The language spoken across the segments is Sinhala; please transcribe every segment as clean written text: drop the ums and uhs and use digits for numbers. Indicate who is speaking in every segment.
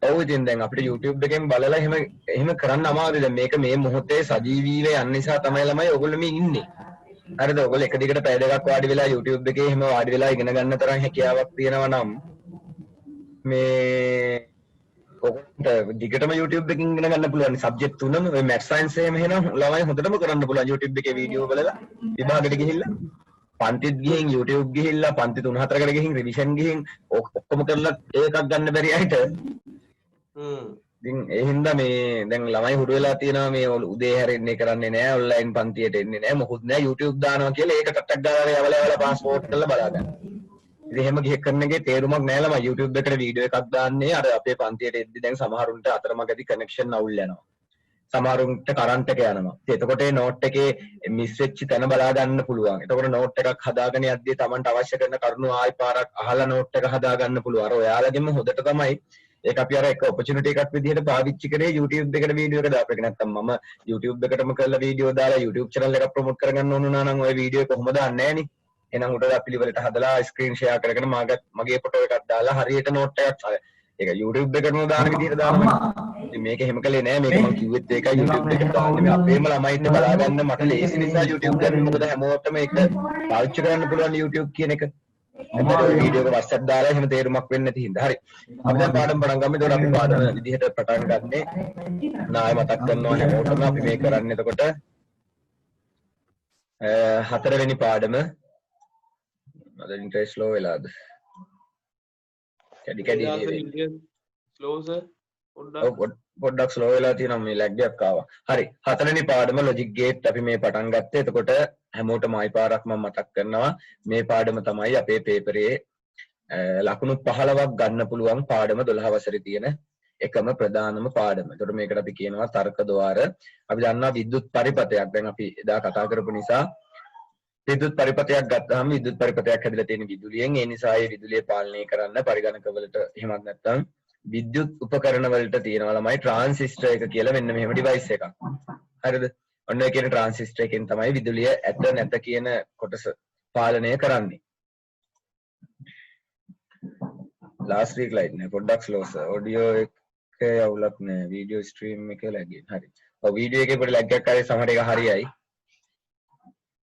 Speaker 1: ඔව් ඉතින් දැන් අපිට YouTube එකෙන් බලලා එහෙම කරන්න අමාරුයි. දැන් මේක මේ මොහොතේ සජීවීව යන නිසා තමයි ළමයි ඔයගොල්ලෝ මේ ඉන්නේ. හරිද? ඔයගොල්ලෝ එක දිගට පැය දෙකක් වාඩි වෙලා YouTube එකේ එහෙම වාඩි වෙලා ඉගෙන ගන්න තරම් හැකියාවක් තියෙනවා නම් මේ ඔකට දිගටම YouTube එකකින් ඉගෙන ගන්න පුළුවන් සබ්ජෙක්ට් තුනම ඔය මැත් සයන්ස් එහෙම එහෙනම් ළමයි හොඳටම කරන්න පුළුවන් YouTube එකේ වීඩියෝ බලලා විභාගෙට ගිහිල්ලා පන්තිත් ගිහින් YouTube ගිහිල්ලා පන්ති 3-4කට ගිහින් රිවිෂන් ගිහින් ඔක්කොම කරලා ඒකක් ගන්න බැරි අයට ඉතින් ඒ හින්දා මේ දැන් ළමයි හුරු වෙලා තියෙනවා මේ උදේ හැරෙන්නේ කරන්නේ නැහැ ඔන්ලයින් පන්තියට එන්නේ නැහැ මොකුත් නැහැ YouTube දානවා කියලා ඒක ටක් ටක් ගාලා යවලා පාස්පෝර්ට් කරලා බලා ගන්න. ඉතින් එහෙම ගිහ කරන එකේ තේරුමක් නැහැ ළමයි YouTube එකට වීඩියෝ එකක් දාන්නේ අර අපේ පන්තියට එද්දි දැන් සමහරුන්ට අතරමඟදී කනෙක්ෂන් අවුල් යනවා. සමහරුන්ට කරන්ට් එක යනවා. එතකොට ඒ නෝට් එකේ මිස් වෙච්ච තැන බලා ගන්න පුළුවන්. එතකොට නෝට් එකක් හදාගෙන යද්දී Tamanට අවශ්‍ය කරන කරුණු ආයි පාරක් අහලා නෝට් එක හදා ගන්න පුළුවන්. අර ඔයාලගෙම හොදට තමයි ඒක අපි අර එක ඔපචුනිටි එකක් විදිහට පාවිච්චි කරේ YouTube එකට වීඩියෝ එක දාපු එක. නැත්තම් මම YouTube එකටම කරලා වීඩියෝ දාලා YouTube channel එකක් ප්‍රොමෝට් කරගන්න ඕන නම් ඔය වීඩියෝ එක කොහොමද දන්නේ නැහනේ. එහෙනම් උඩ පිළිවෙලට හදලා ස්ක්‍රීන් ෂෙයා කරගෙන මගේ ෆොටෝ එකක් දාලා හරියට නෝට් එකක් ඒක YouTube එකටම දාන විදිහට දානවා. ඉතින් මේක එහෙම කළේ නෑ මේක මම කිව්වෙත් ඒකයි YouTube එකට දාන්නේ මේ අපේම ළමයින්ට බලා ගන්න මට ලේසි නිසා YouTube ගන්න මොකද හැමෝටම ඒක පාවිච්චි කරන්න පුළුවන් YouTube කියන එක. එතකොට වීඩියෝ එක WhatsApp දාලා එහෙම තේරුමක් වෙන්නේ නැති හින්දා. හරි. අපි දැන් පාඩම් පටන් ගමු. එතකොට අපි පාඩම විදිහට පටන් ගන්නේ නාය මතක් කරනවා හැමෝටම අපි මේ කරන්නේ එතකොට හතරවෙනි පාඩම අද ඉන්ට්‍රෙස්ට් ලෝ වෙලාද? කැඩි කැඩි
Speaker 2: ස්ලෝ සර්
Speaker 1: පොඩ්ඩක් ස්ලෝ වෙලා තියෙනවා මේ ලැග් එකක් ආවා. හරි. හතරවෙනි පාඩම ලොජික් ගේට් අපි මේ පටන් ගත්තේ. එතකොට හැමෝටම ආයි පාරක් මම මතක් කරනවා. මේ පාඩම තමයි අපේ පේපරේ ලකුණු 15ක් ගන්න පුළුවන් පාඩම 12 වසරේ තියෙන එකම ප්‍රධානම පාඩම. එතකොට මේකට අපි කියනවා තර්ක ద్వාර. අපි දන්නවා විද්‍යුත් පරිපථයක්. දැන් අපි එදා කතා කරපු නිසා විද්‍යුත් පරිපථයක් ගත්තාම විද්‍යුත් පරිපථයක් හැදිලා තියෙන විදුලියෙන් ඒ නිසා ඒ විදුලිය පාලනය කරන්න පරිගණක වලට එහෙමත් නැත්නම් විද්‍යුත් උපකරණ වලට තියෙනවා ළමයි ට්‍රාන්සිස්ටර් එක කියලා මෙන්න මෙහෙම ඩිවයිස් එකක්. හරිද? ඔන්න ඔය කියන ට්‍රාන්සිස්ටර් එකෙන් තමයි විදුලිය ඇත නැත කියන කොටස පාලනය කරන්නේ. last week light නේ පොඩ්ඩක් slow sir. audio එකේ අවුලක් නෑ. video stream එකේ lag එක. හරි. ඔව් video එකේ පොඩි lag එකක් ආවේ සමහර එක හරියයි.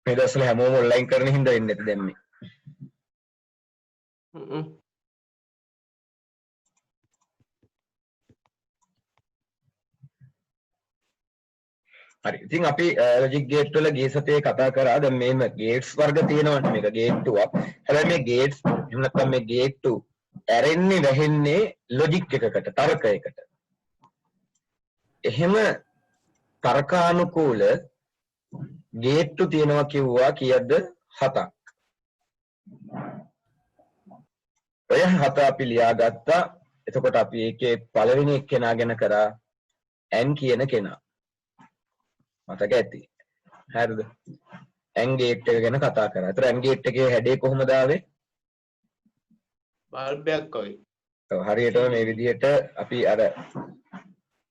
Speaker 1: මේ දවස්වල හැමෝම ඔන්ලයින් කරන හින්දා වෙන්නේ නැති දැන් මේ. හරි. ඉතින් අපි ලොජික් ගේට් වල ගිය සතියේ කතා කරා. දැන් මේම ගේට්ස් වර්ග තියෙනවනේ. මේක ගේට් 2ක්. හැබැයි මේ ගේට්ස් එහෙම නැත්නම් මේ ගේට් 2 ඇරෙන්නේ වැහෙන්නේ ලොජික් එකකට, තර්කයකට. එහෙම තර්කානුකූල ගේට්ටු තියෙනවා කිව්වා කීයද? 7ක්. ඔය 7 අපි ලියාගත්තා. එතකොට අපි ඒකේ පළවෙනි එක්කෙනා ගැන කරා n කියන කෙනා. මතක ඇති. හරිද? n ගේට් එක ගැන කතා කරා. ඒතර n ගේට් එකේ හැඩය කොහොමද ආවේ?
Speaker 2: බල්බයක් වගේ.
Speaker 1: ඔව් හරියටම මේ විදිහට අපි අර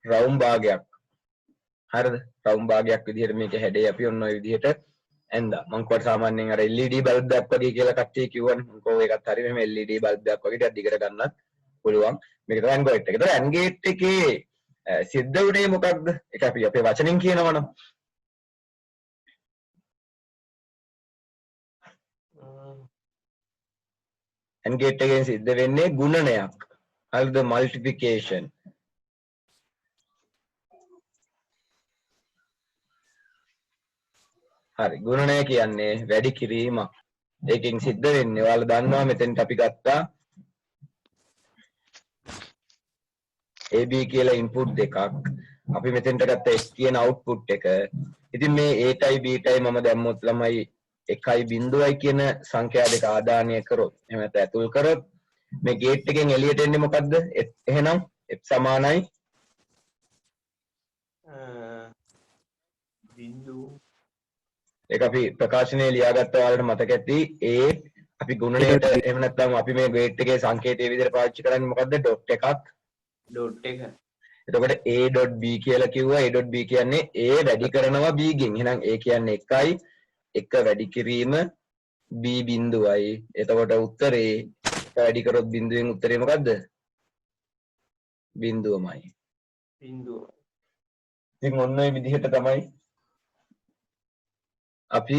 Speaker 1: රවුම් භාගයක්. හරිද? රවුම් භාගයක් විදිහට මේකේ හැඩය අපි ඔන්න ඔය විදිහට ඇඳා. මම කොට සාමාන්‍යයෙන් අර LED බල්බ් එකක් වගේ කියලා කට්ටිය කිව්වනේ. මොකෝ ඒකත් හරිය මෙහෙම LED බල්බ් එකක් වගේ ටිකක් දිගට ගන්නත් පුළුවන්. මේක තමයි n ගේට් එක. ඒතර n ගේට් එකේ සිද්ධ වුණේ මොකක්ද? ඒක අපි අපේ වචනෙන් කියනවනම් n ගේට් එකෙන් සිද්ධ වෙන්නේ ගුණනයක්. හරිද? මල්ටිප්ලිකේෂන්. හරි. ගුණනය කියන්නේ වැඩි කිරීමක්. ඒකෙන් සිද්ධ වෙන්නේ ඔයාලා දන්නවා මෙතෙන්ට අපි ගත්තා AB කියලා ඉන්පුට් දෙකක්. අපි මෙතෙන්ට ගත්ත S කියන අවුට්පුට් එක. ඉතින් මේ A ටයි B ටයි මම දැම්මොත් ළමයි 1.0යි කියන සංඛ්‍යා දෙක ආදානය කරොත් එහෙම නැත්නම් ඇතුල් කරොත් මේ ගේට් එකෙන් එළියට එන්නේ මොකද්ද? එහෙනම් F සමානයි
Speaker 2: බිඳුව.
Speaker 1: ඒක අපි ප්‍රකාශනයේ ලියාගත්ත ඔයාලට මතක ඇති. A අපි ගුණණයට එහෙම නැත්නම් අපි මේ ගේට් එකේ සංකේතයේ විදිහට පාවිච්චි කරන්නේ මොකද්ද? ඩොට් එකක්.
Speaker 2: ඩොට් එක.
Speaker 1: එතකොට A.B කියලා කිව්වා. A.B කියන්නේ A වැඩි කරනවා B ගෙන්. එහෙනම් A කියන්නේ 1යි. 1 වැඩි කිරීම B බිඳුවයි. එතකොට උත්තරේ වැඩි කරොත් බිඳුවෙන් උත්තරේ මොකද්ද? බිඳුවමයි.
Speaker 2: බිඳුව.
Speaker 1: ඉතින් ඔන්න ඔය විදිහට තමයි අපි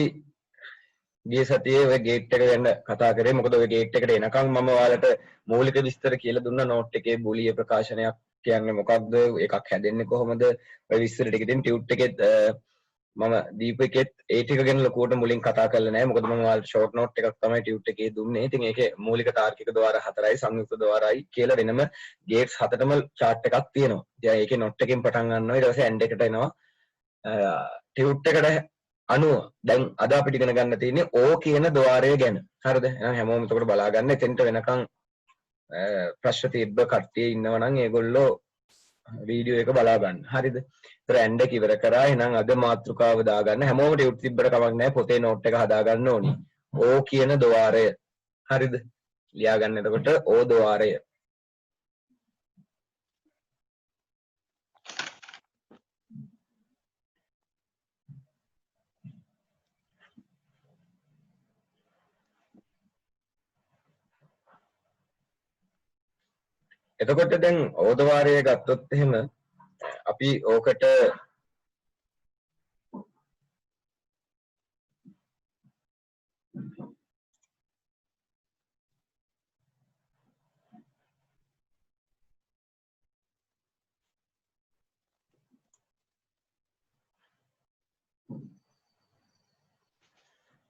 Speaker 1: ගිය සතියේ ඔය ගේට් එක ගැන කතා කරේ. මොකද ඔය ගේට් එකට එනකම් මම ඔයාලට මූලික විස්තර කියලා දුන්නා. නෝට් එකේ බුලිය ප්‍රකාශනයක් කියන්නේ මොකක්ද? එකක් හැදෙන්නේ කොහොමද? ඔය විස්තර ටික ඉතින් ටියුට් එකෙත් මම දීපු එකෙත් ඒ ටික ගැන ලොකුවට මුලින් කතා කරලා නැහැ. මොකද මම ඔයාලට ෂෝට් නෝට් එකක් තමයි ටියුට් එකේ දුන්නේ. ඉතින් ඒකේ මූලික තාර්කික ద్వාර 4යි සංයුක්ත ద్వාරයි කියලා වෙනම ගේට්ස් 7ටම chart එකක් තියෙනවා. ඉතින් ඒකේ නෝට් එකෙන් පටන් ගන්නවා. ඊට පස්සේ end එකට එනවා. ටියුට් එකට අනුව දැන් අද අපිට ඉගෙන ගන්න තියෙන්නේ O කියන ద్వාරය ගැන. හරිද? එහෙනම් හැමෝම එතකොට බලා ගන්න. එතෙන්ට වෙනකන් ප්‍රශ්න තිබ්බ කට්ටිය ඉන්නවා නම් ඒගොල්ලෝ වීඩියෝ එක බලා ගන්න. හරිද? ඒතර ඇන්ඩ් එක ඉවර කරා. එහෙනම් අද මාතෘකාව දාගන්න. හැමෝම ටියුට් තිබ්බට කමක් නැහැ. පොතේ නෝට් එක හදා ගන්න ඕනි. O කියන ద్వාරය. හරිද? ලියා ගන්න එතකොට O ద్వාරය. එතකොට දැන් O ద్వාරය ගත්තොත් එහෙම අපි ඕකට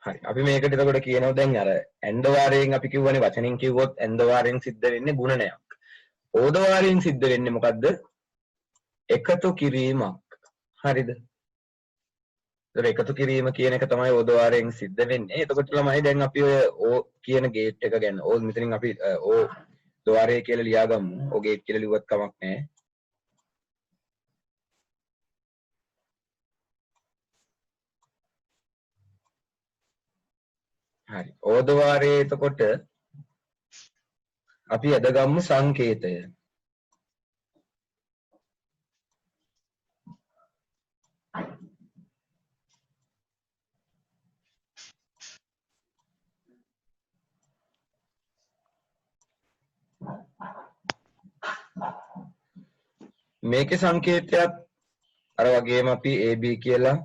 Speaker 1: හරි අපි මේකට එතකොට කියනවා දැන් අර ඇන්ඩ වාරයෙන් අපි කිව්වනේ වචනෙන් කිව්වොත් ඇන්ඩ වාරයෙන් සිද්ධ වෙන්නේ ගුණනයක්. ඕද වාරයෙන් සිද්ධ වෙන්නේ මොකද්ද? එකතු කිරීමක්. හරිද? ඒතර එකතු කිරීම කියන එක තමයි ඕද වාරයෙන් සිද්ධ වෙන්නේ. එතකොට ළමයි දැන් අපි ඔය O කියන ගේට් එක ගැන ඕ මෙතනින් අපි O ద్వාරය කියලා ලියාගමු. O ගේට් කියලා ලිව්වත් කමක් නැහැ. හරි. O ద్వාරයේ එතකොට අපි අද ගමු සංකේතය. මේකේ සංකේතයක් අර වගේම අපි AB කියලා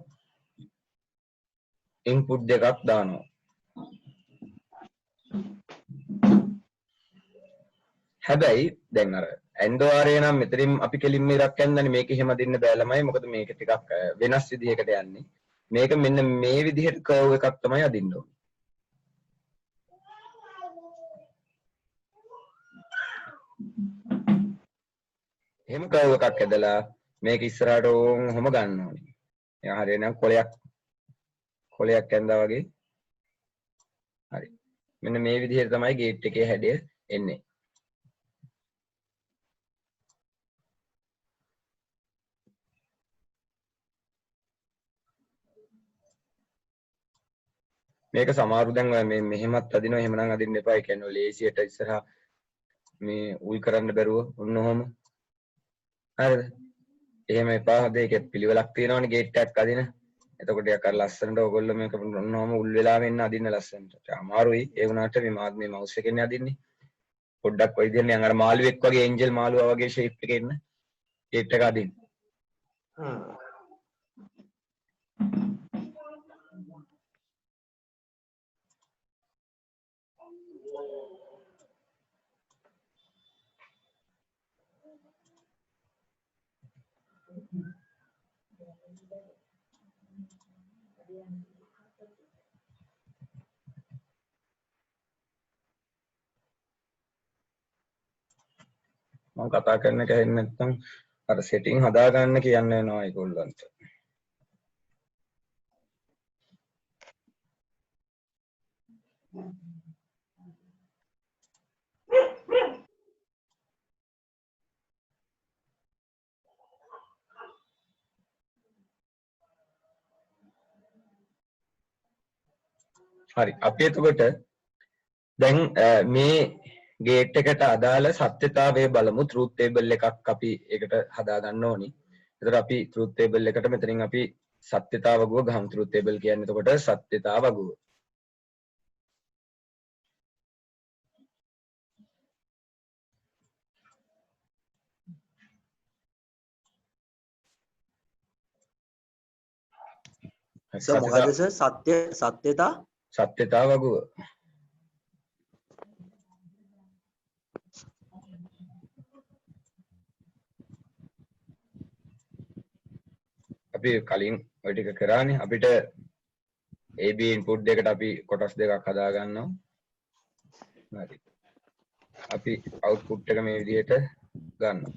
Speaker 1: ඉන්පුට් දෙකක් දානවා. හැබැයි දැන් අර ඇන්ඩ් වාරය නම් මෙතනින් අපි කෙලින්ම ඉරක් යන්නනේ මේක එහෙම දෙන්න බෑ ළමයි. මොකද මේක ටිකක් වෙනස් විදිහකට යන්නේ. මේක මෙන්න මේ විදිහට කර්ව් එකක් තමයි අදින්න ඕනේ. එහෙම කර්ව් එකක් ඇදලා මේක ඉස්සරහට ඔහොම ගන්න ඕනේ. එයා හරියනම් කොලයක් ඇඳා වගේ. හරි. මෙන්න මේ විදිහට තමයි ගේට් එකේ හැඩය එන්නේ. මේක සමහරු දැන් ඔය මේ මෙහෙමත් අදිනවා එහෙමනම් අදින්න එපා. ඒ කියන්නේ ලේසියට ඉස්සරහා මේ උල් කරන්න බැරුව ඔන්න ඔහොම. හරිද? එහෙම එපා. හොඳ ඒකෙත් පිළිවෙලක් තියෙනවනේ ගේට් එකක් අදින. එතකොට යක් අර ලස්සනට ඔයගොල්ලෝ මේක ඔන්න ඔහොම උල් වෙලා වෙන්න අදින්න ලස්සනට. අමාරුයි. ඒ වුණාට මේ මවුස් එකෙන් අදින්නේ. පොඩ්ඩක් ඔය විදිහට නිකන් අර මාළුවෙක් වගේ ඒන්ජල් මාළුවා වගේ ෂේප් එකේ ඉන්න ගේට් එක අදින්න. මම කතා කරන එක හෙන්නේ නැත්නම් අර සෙටින් හදා ගන්න කියන්න වෙනවා ඒගොල්ලන්ට. හරි අපි එතකොට දැන් මේ ගේට් එකට අදාළ සත්‍යතාවය බලමු. ට්‍රූත් ටේබල් එකක් අපි ඒකට හදා ගන්න ඕනි. එතකොට අපි ට්‍රූත් ටේබල් එකට මෙතනින් අපි සත්‍යතාව වගුව ගහමු. ට්‍රූත් ටේබල් කියන්නේ එතකොට සත්‍යතාව වගුව.
Speaker 3: සර් මොකද සර් සත්‍යතා
Speaker 1: සත්‍යතාව වගුව. අපි කලින් ඔය ටික කරානේ. අපිට AB input දෙකට අපි කොටස් දෙකක් හදා ගන්නවා. හරි. අපි output එක මේ විදිහට ගන්නවා.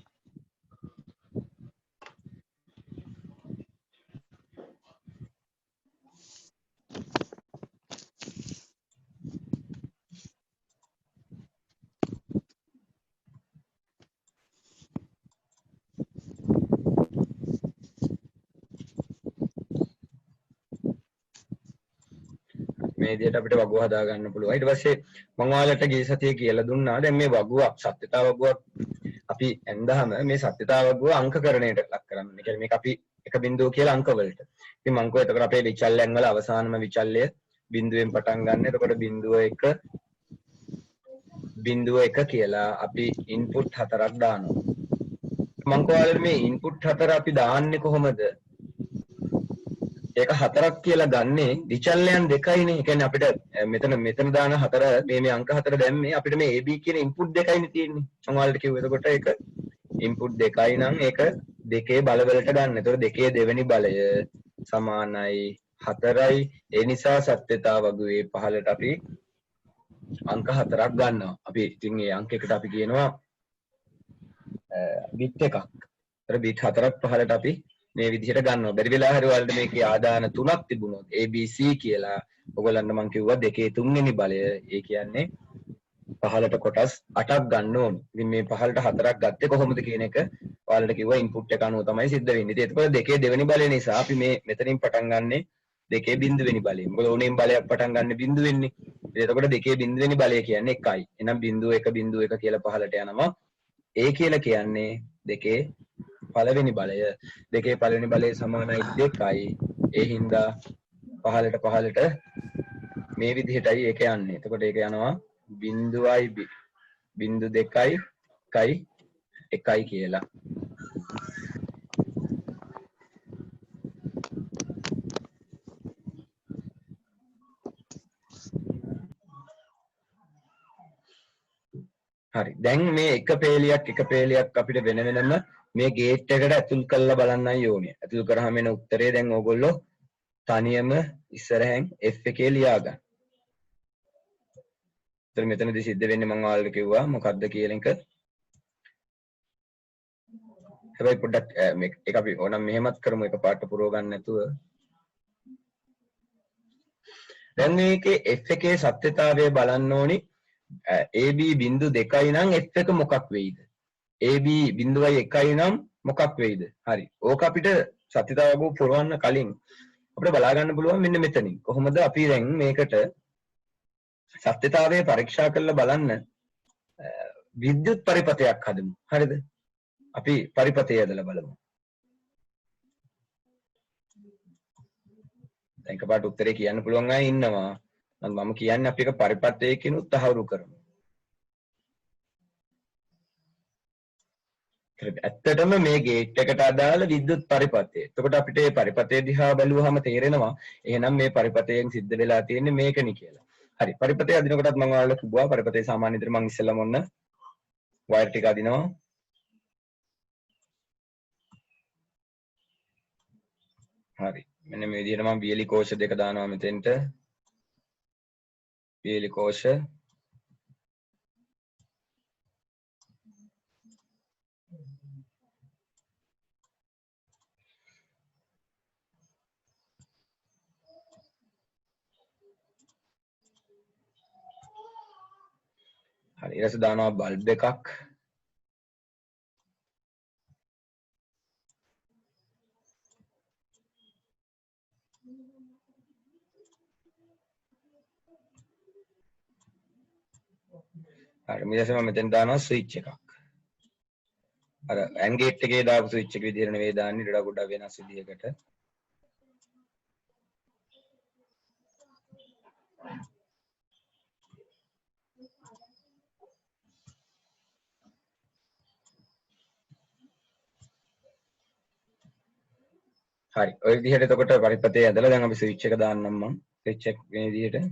Speaker 1: මේ විදිහට අපිට වගුව හදා ගන්න පුළුවන්. ඊට පස්සේ මම ඔයාලට ගිය සතියේ කියලා දුන්නා. දැන් මේ වගුවක් සත්‍යතාව වගුවක් අපි ඇඳහම මේ සත්‍යතාව වගුව අංකකරණයට ලක් කරන්න. ඒ කියන්නේ මේක අපි එක බිඳුව කියලා අංක වලට. ඉතින් මම කිව්වා එතකොට අපේ විචල්යන් වල අවසානම විචල්ය බිඳුවෙන් පටන් ගන්න. එතකොට බිඳුව 1 කියලා අපි ඉන්පුට් 4ක් දානවා. මම කිව්වා මේ ඉන්පුට් 4 අපි දාන්නේ කොහොමද? ඒක 4ක් කියලා ගන්නේ විචල්යන් දෙකයිනේ. ඒ කියන්නේ අපිට මෙතන දාන 4 මේ අංක 4 දැම්මේ අපිට මේ AB කියන ඉන්පුට් දෙකයිනේ තියෙන්නේ. මම ඔයාලට කිව්වා එතකොට ඒක ඉන්පුට් දෙකයි නම් ඒක දෙකේ බල වලට ගන්න. එතකොට දෙකේ දෙවෙනි බලය සමානයි 4යි. ඒ නිසා සත්‍යතාව වගුවේ පහළට අපි අංක 4ක් ගන්නවා. අපි ඉතින් මේ අංක එකට අපි කියනවා බිට් එකක්. ඒතර බිට් 4ක් පහළට අපි මේ විදිහට ගන්නවා. බැරි වෙලා හරි ඔයාලට මේකේ ආදාන තුනක් තිබුණොත් ABC කියලා ඔයගොල්ලන්ට මම කිව්වා දෙකේ තුන්වෙනි බලය. ඒ කියන්නේ පහළට කොටස් 8ක් ගන්න ඕනේ. ඉතින් මේ පහළට 4ක් ගත්තේ කොහොමද කියන එක ඔයාලට කිව්වා ඉන්පුට් එක අනුව තමයි සිද්ධ වෙන්නේ. ඉතින් එතකොට දෙකේ දෙවෙනි බලය නිසා අපි මේ මෙතනින් පටන් ගන්නෙ දෙකේ බිඳුවෙනි බලය. මොකද ඕනෙන් බලයක් පටන් ගන්න බිඳුවෙන්නේ. ඉතින් එතකොට දෙකේ බිඳුවෙනි බලය කියන්නේ 1යි. එහෙනම් බිඳුව 1 කියලා පහළට යනවා. ඒ කියලා කියන්නේ දෙකේ පළවෙනි බලය. දෙකේ පළවෙනි බලය සමානයි 2යි. ඒ හින්දා පහළට මේ විදිහටයි ඒක යන්නේ. එතකොට ඒක යනවා බිඳුවයි බිඳු 2යි 1යි කියලා. හරි. දැන් මේ එක පේලියක් අපිට වෙන වෙනම මේ ගේට් එකට ඇතුල් කරලා බලන්නයි ඕනේ. ඇතුල් කරාම එන උත්තරේ දැන් ඕගොල්ලෝ තනියම ඉස්සරහෙන් F එකේ ලියා ගන්න. ඒතර මෙතනදී සිද්ධ වෙන්නේ මම ඔයාලට කිව්වා මොකද්ද කියන එක. හැබැයි පොඩ්ඩක් මේක අපි ඕනම් මෙහෙමත් කරමු එකපාරට පුරව ගන්න නැතුව. දැන් මේකේ F එකේ සත්‍යතාවය බලන්න ඕනි. AB බිඳු 2යි නම් F එක මොකක් වෙයිද? AB බිඳුවයි 1යි නම් මොකක් වෙයිද? හරි. ඕක අපිට සත්‍යතාවය පුරවන්න කලින් අපිට බලා ගන්න පුළුවන් මෙන්න මෙතනින්. කොහොමද අපි දැන් මේකට සත්‍යතාවය පරීක්ෂා කරලා බලන්න විද්‍යුත් පරිපථයක් හදමු. හරිද? අපි පරිපථය ඇදලා බලමු. දැන් එකපාරට උත්තරේ කියන්න පුළුවන් අය ඉන්නවා. මම කියන්නේ අපි එක පරිපථයකිනුත් තහවුරු කරමු. ඇත්තටම මේ ගේට් එකට අදාළ විද්‍යුත් පරිපථය. එතකොට අපිට මේ පරිපථය දිහා බැලුවහම තේරෙනවා එහෙනම් මේ පරිපථයෙන් සිද්ධ වෙලා තියෙන්නේ මේකනි කියලා. හරි. පරිපථය අදිනකොටත් මම ඔයාලට කිව්වා පරිපථය සාමාන්‍ය විදිහට මම ඉස්සෙල්ලාම ඔන්න වයර් ටික අදිනවා. හරි. මෙන්න මේ විදිහට මම වියලි කෝෂ දෙක දානවා මෙතෙන්ට. වියලි කෝෂ හරි. ඊට පස්සේ දානවා බල්බ් එකක්. හරි. ඊට පස්සේ මම මෙතෙන් දානවා ස්විච් එකක්. අර ඇන් ගේට් එකේ දාපු ස්විච් එක විදිහට නෙවෙයි දාන්නේ ඊට වඩා ගොඩක් වෙනස් විදිහකට. හරි. ඔය විදිහට එතකොට පරිපතේ ඇදලා දැන් අපි ස්විච් එක දාන්නම් මම. ස්විච් එක මේ විදිහට.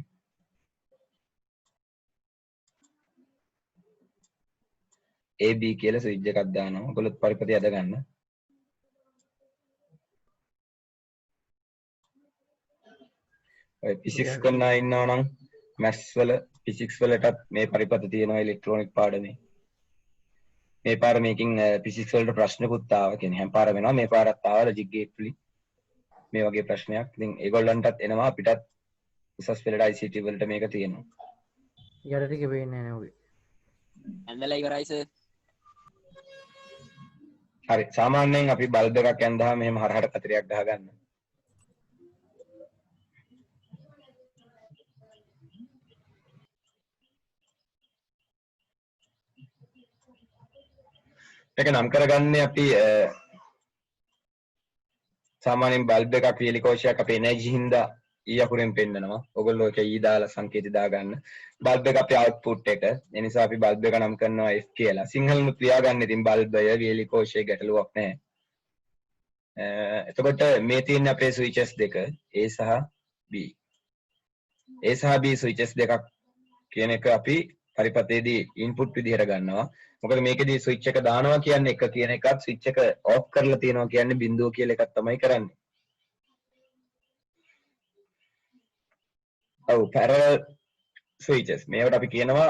Speaker 1: AB කියලා ස්විච් එකක් දානවා. ඔයගොල්ලෝ පරිපතේ ඇද ගන්න. ඔය ෆිසික්ස් කරන අය ඉන්නවා නම් මැත්ස් වල ෆිසික්ස් වලටත් මේ පරිපත තියෙනවා ඉලෙක්ට්‍රොනික පාඩමේ. මේ පාර මේකෙන් ෆිසික්ස් වලට ප්‍රශ්නකුත් ආවා. කියන්නේ හැම පාරම වෙනවා. මේ පාරත් ආවා ලොජික් ගේට් වලින්. මේ වගේ ප්‍රශ්නයක්. ඉතින් ඒගොල්ලන්ටත් එනවා අපිටත් උසස් පෙළට ICT වලට මේක තියෙනවා.
Speaker 4: යට ටික පේන්නේ නැහැ ඔගේ.
Speaker 5: ඇඳලා ඉවරයි සර්.
Speaker 1: හරි. සාමාන්‍යයෙන් අපි බල්බ් එකක් ඇඳහම මෙහෙම හරහට කතරයක් ගහගන්න. ඒක නම් කරගන්නේ අපි සාමාන්‍යයෙන් බල්බ් එකක් වීලි කෝෂයක් අපේ එනර්ජි හින්දා ඊ අකුරෙන් පෙන්නනවා. ඔයගොල්ලෝ ඒක ඊ දාලා සංකේත දාගන්න. බල්බ් එක අපේ අවුට්පුට් එක. ඒ නිසා අපි බල්බ් එක නම් කරනවා F කියලා. සිංහලෙන් ලියාගන්න ඉතින් බල්බය වීලි කෝෂයේ ගැටලුවක් නැහැ. එතකොට මේ තියෙන අපේ ස්විචස් දෙක A සහ B. A සහ B ස්විචස් දෙකක් කියන එක අපි පරිපතේදී ඉන්පුට් විදිහට ගන්නවා. මොකද මේකෙදී ස්විච් එක දානවා කියන්නේ එක කියන එකත් ස්විච් එක ඔෆ් කරලා තියනවා කියන්නේ බිඳුව කියලා එකක් තමයි කරන්නේ. ඔව් parallel switches මේවට අපි කියනවා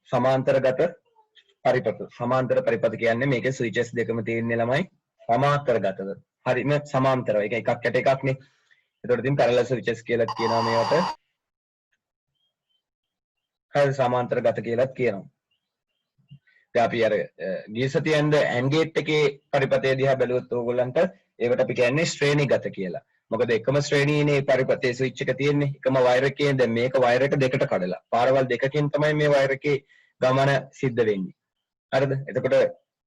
Speaker 1: සමාන්තරගත පරිපත. සමාන්තර පරිපත කියන්නේ මේකේ ස්විචස් දෙකම තියෙන්නේ ළමයි සමාන්තරගතව. හරිම සමාන්තරව. ඒක එකක් යට එකක් නේ. ඒතකොට ඉතින් parallel switches කියලා කියනවා මේවට. හරි සමාන්තරගත කියලාත් කියනවා. දැන් අපි අර ගියසතිය ඇන්ද AND gate එකේ පරිපතේ දිහා බැලුවොත් ඕගොල්ලන්ට ඒකට අපි කියන්නේ ශ්‍රේණිගත කියලා. මොකද එකම ශ්‍රේණියේනේ පරිපතේ ස්විච් එක තියෙන්නේ. එකම වයර් එකේ දැන් මේක වයර් එක දෙකට කඩලා. පාරවල් දෙකකින් තමයි මේ වයර් එකේ ගමන සිද්ධ වෙන්නේ. හරිද? එතකොට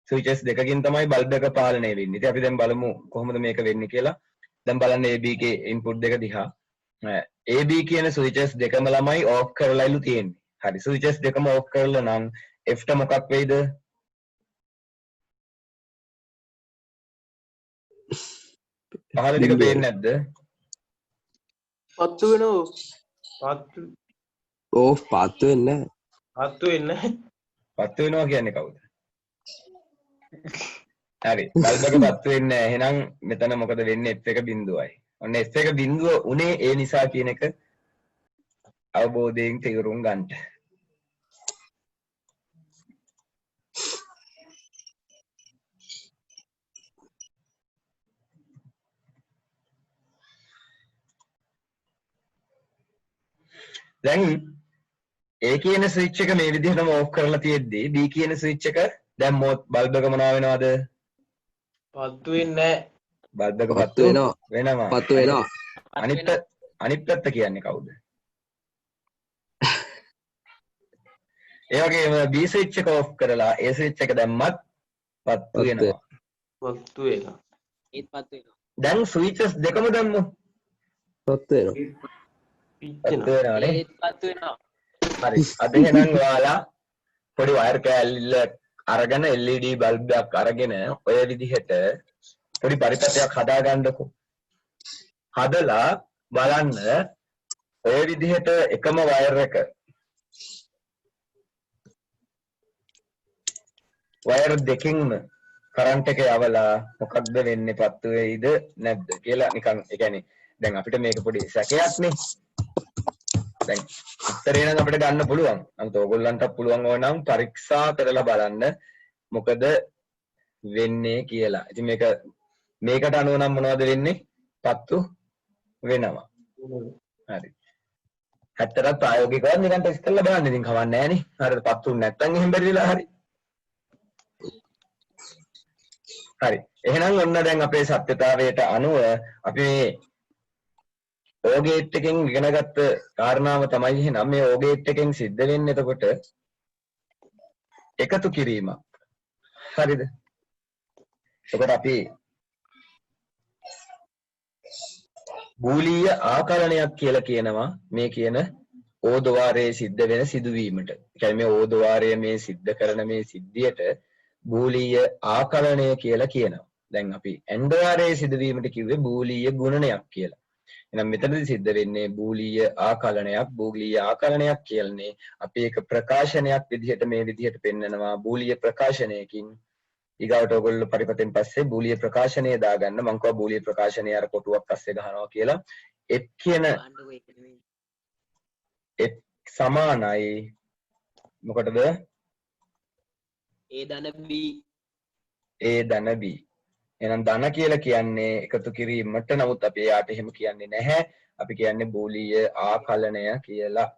Speaker 1: ස්විචස් දෙකකින් තමයි බල්බ් එක පාලනය වෙන්නේ. ඉතින් අපි දැන් බලමු කොහොමද මේක වෙන්නේ කියලා. දැන් බලන්න AB එකේ ඉන්පුට් දෙක දිහා. AB කියන ස්විචස් දෙකම ළමයි ඕෆ් කරලායිලු තියෙන්නේ. හරි ස්විචස් දෙකම ඕෆ් කරලා නම් F ට මොකක් වෙයිද? පහළ ටික පේන්නේ නැද්ද?
Speaker 2: පත්තු වෙනවා.
Speaker 3: පත්තු වෙන්නේ
Speaker 2: පත්තු වෙන්නේ නැහැ.
Speaker 1: පත්තු වෙනවා කියන්නේ කවුද? හරි බල්බ් එක පත්තු වෙන්නේ නැහැ. එහෙනම් මෙතන මොකද වෙන්නේ? F එක බිඳුවයි. ඔන්න F එක බිඳුව උනේ ඒ නිසා කියන එක අවබෝධයෙන් තේරුම් ගන්න. දැන් A කියන ස්විච් එක මේ විදිහටම ඕෆ් කරලා තියෙද්දි B කියන ස්විච් එක දැන් බල්බ් එක මොනවා වෙනවද?
Speaker 2: පත්තු වෙන්නේ නැහැ.
Speaker 1: බල්බ් එක
Speaker 3: පත්තු වෙනවා. පත්තු වෙනවා.
Speaker 1: අනිත් පැත්ත කියන්නේ කවුද? ඒ වගේම B ස්විච් එක ඕෆ් කරලා A ස්විච් එක දැම්මත් පත්තු වෙනවා.
Speaker 2: පත්තු වෙනවා.
Speaker 5: ඒත් පත් වෙනවා.
Speaker 1: දැන් ස්විචස් දෙකම දැම්මු.
Speaker 3: පත්තු වෙනවා.
Speaker 1: පත්තු වෙනවානේ.
Speaker 5: ඒත් පත් වෙනවා.
Speaker 1: හරි. අද එහෙනම් ඔයාලා පොඩි වයර් කෑල්ල අරගෙන LED බල්බ් එකක් අරගෙන ඔය විදිහට පොඩි පරිපතයක් හදාගන්නකො. හදලා බලන්න ඔය විදිහට එකම වයර් එක වයර් දෙකින්ම කරන්ට් එක යවලා මොකක්ද වෙන්නේ? පත්තු වෙයිද නැද්ද කියලා නිකන් ඒ කියන්නේ දැන් අපිට මේක පොඩි සැකයක් නේ. දැන් උත්තරේ නම් අපිට ගන්න පුළුවන්. අනිත් ඕගොල්ලන්ට පුළුවන් ඕනම් පරීක්ෂා කරලා බලන්න මොකද වෙන්නේ කියලා. ඉතින් මේකට අනුව නම් මොනවද වෙන්නේ? පත්තු වෙනවා. හරි. හැටතරත් ප්‍රායෝගිකව නිකන් ටෙස්ට් කරලා බලන්න. ඉතින් කවන්නේ නැහැ නේ. හරියට පත්තු නැත්තම් එහෙම බැරිලා හරි. හරි. එහෙනම් ඔන්න දැන් අපේ සත්‍යතාවයට අනුව අපි මේ O gate එකෙන් ඉගෙනගත්ත කාරණාව තමයි එහෙනම් මේ O gate එකෙන් සිද්ධ වෙන්නේ එතකොට එකතු කිරීමක්. හරිද? එතකොට අපි බූලීය ආකලනයක් කියලා කියනවා මේ කියන O ద్వාරයේ සිද්ධ වෙන සිදුවීමට. ඒ කියන්නේ මේ O ద్వාරය මේ සිද්ධ කරන මේ සිද්ධියට බූලීය ආකලනය කියලා කියනවා. දැන් අපි ඇන්ඩ වාරයේ සිදුවීමට කිව්වේ බූලීය ගුණනයක් කියලා. එහෙනම් මෙතනදී සිද්ධ වෙන්නේ බූලීය ආකලනයක්. බූලීය ආකලනයක් කියන්නේ අපි එක ප්‍රකාශනයක් විදිහට මේ විදිහට පෙන්නනවා බූලීය ප්‍රකාශනයකින්. ඊගාවට ඔයගොල්ලෝ පරිපතෙන් පස්සේ බූලීය ප්‍රකාශනය දාගන්න. මම කිව්වා බූලීය ප්‍රකාශනය අර කොටුවක් පස්සේ ගහනවා කියලා. එත් කියන එත් සමානයි මොකටද?
Speaker 5: A ධන B.
Speaker 1: A ධන B. එහෙනම් ධන කියලා කියන්නේ එකතු කිරීමට. නමුත් අපි එයාට එහෙම කියන්නේ නැහැ. අපි කියන්නේ බූලීය ආකලනය කියලා.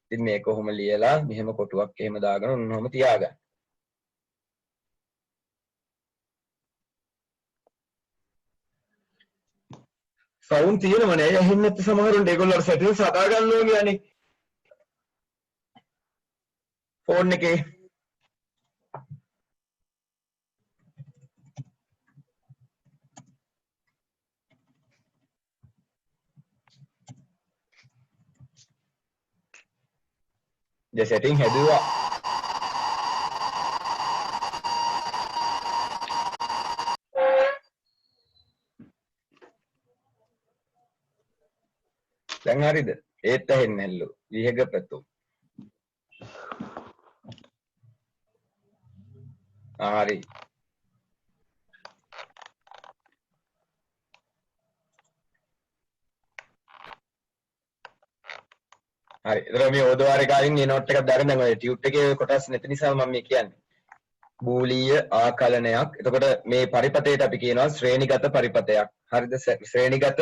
Speaker 1: ඉතින් මේක කොහොම ලියලා මෙහෙම කොටුවක් එහෙම දාගෙන ඔන්නෝම තියාගන්න. සවුන්ඩ් තියෙනවනේ. ඇහෙන්නේ නැත්te සමහරුන්ට ඒගොල්ලෝ සෙටිල්ස් හදා ගන්න ඕනේ යන්නේ. ෆෝන් එකේ the setting හැදුවා. දැන් හරිද? ඒත් ඇහෙන්නේ නැල්ලු. විහගපතු. හරි. හරි. ඒතර මේ ඕදවාරේ කාලින් මේ නෝට් එකක් දාගෙන දැන් ඔය ටියුට් එකේ කොටස් නැති නිසා මම මේ කියන්නේ. බූලීය ආකලනයක්. එතකොට මේ පරිපතයට අපි කියනවා ශ්‍රේණිගත පරිපතයක්. හරිද? ශ්‍රේණිගත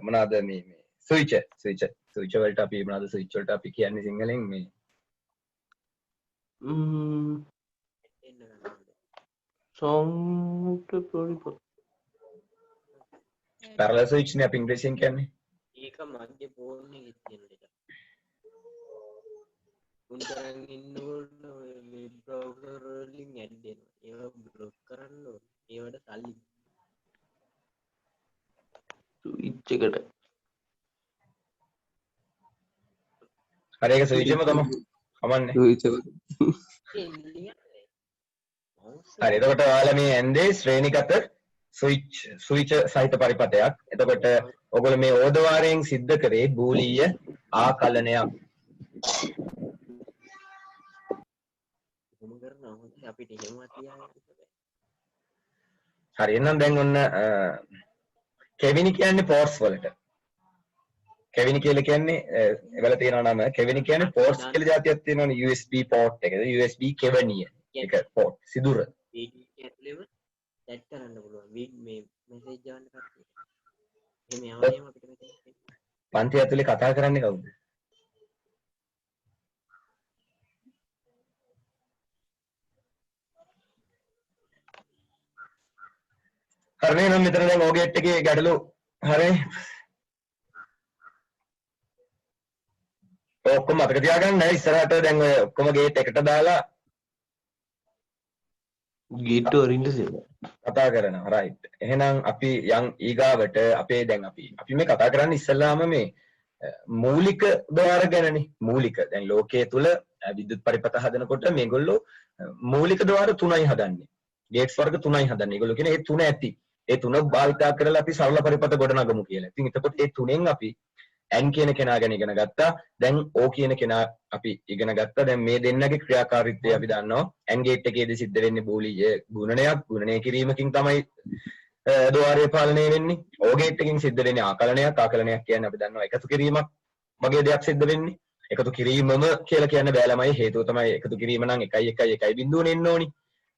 Speaker 1: මොනවාද මේ ස්විච් වලට අපි මොනවාද ස්විච් වලට අපි කියන්නේ සිංහලෙන් මේ පැරලල් ස්විච් නේ අපි ඉංග්‍රීසියෙන් කියන්නේ.
Speaker 5: ඒක මගේ ෆෝන් එකේ තියෙන එක. උන්තරන් ඉන්නකොට මේ බ්‍රවුසර් වලින් ඇඩ් දෙනවා. ඒවා බ්ලොක් කරන්න ඕනේ. ඒවට සල්ලි.
Speaker 2: ස්විච් එකට
Speaker 1: හරි ඒක ස්විච් එකම තමයි. කමන්නේ.
Speaker 3: ස්විච් එක.
Speaker 1: හරි එතකොට ඔයාලා මේ ඇන්දේ ශ්‍රේණිගත ස්විච් සහිත පරිපතයක්. එතකොට ඔයගොල්ලෝ මේ ඕදවාරයෙන් සිද්ධ කරේ බූලීය ආකලනයක්.
Speaker 5: කොහොම කරනවා හොඳයි අපිට එහෙමවත් තියාගන්න බෑ.
Speaker 1: හරි එහෙනම් දැන් ඔන්න කෙවිනි කියන්නේ පෝර්ට්ස් වලට. කෙවිනි කියලා කියන්නේ ඒවල තියෙනවා නම කෙවිනි කියන්නේ පෝර්ට්ස් කියලා જાතියක් තියෙනවනේ USB පෝර්ට් එකද USB කෙවනිය. ඒක පෝර්ට් සිදුර.
Speaker 5: වීඩියෝ ඇතුළේම සෙට් කරන්න පුළුවන්. මේ මෙසේජ් යවන්න කට්ටිය. එහෙම යවන්නේම අපිට මෙතන.
Speaker 1: පන්ති ඇතුලේ කතා කරන්නේ කවුද? හරි නම් මෙතන දැන් ඕගෙට් එකේ ගැටලු හරි ඔක්කොම මතක තියාගන්න ඉස්සරහට දැන් ඔය ඔක්කොම ගේට් එකට දාලා
Speaker 2: ගේට් වරින්ද
Speaker 1: කතා කරනවා රයිට් එහෙනම් අපි යන් ඊගාවට අපේ දැන් අපි මේ කතා කරන්නේ ඉස්සෙල්ලාම මේ මූලික ద్వාර ගැනනේ මූලික දැන් ලෝකයේ තුල විද්‍යුත් පරිපථ හදනකොට මේගොල්ලෝ මූලික ద్వාර තුනයි හදන්නේ ගේට්ස් වර්ග තුනයි හදන්නේ ඒගොල්ලෝ කියන්නේ ඒ තුන ඇති ඒ තුන භාවිතා කරලා අපි සරල පරිපථ ගොඩනගමු කියලා. ඉතින් එතකොට ඒ තුනෙන් අපි n කියන කෙනා ගැන ඉගෙන ගත්තා. දැන් o කියන කෙනා අපි ඉගෙන ගත්තා. දැන් මේ දෙන්නගේ ක්‍රියාකාරීත්වය අපි දන්නවා. n ගේට් එකේදී සිද්ධ වෙන්නේ බූලීය ගුණනයක්. ගුණනය කිරීමකින් තමයි ద్వාරය පාලනය වෙන්නේ. o ගේට් එකකින් සිද්ධ වෙන්නේ ආකලනයක්. ආකලනයක් කියන්නේ අපි දන්නවා එකතු කිරීමක් වගේ දෙයක් සිද්ධ වෙන්නේ. එකතු කිරීමම කියලා කියන්න බෑ ළමයි. හේතුව තමයි එකතු කිරීම නම් 1 1 1 බිඳුවනේ එන්න ඕනි.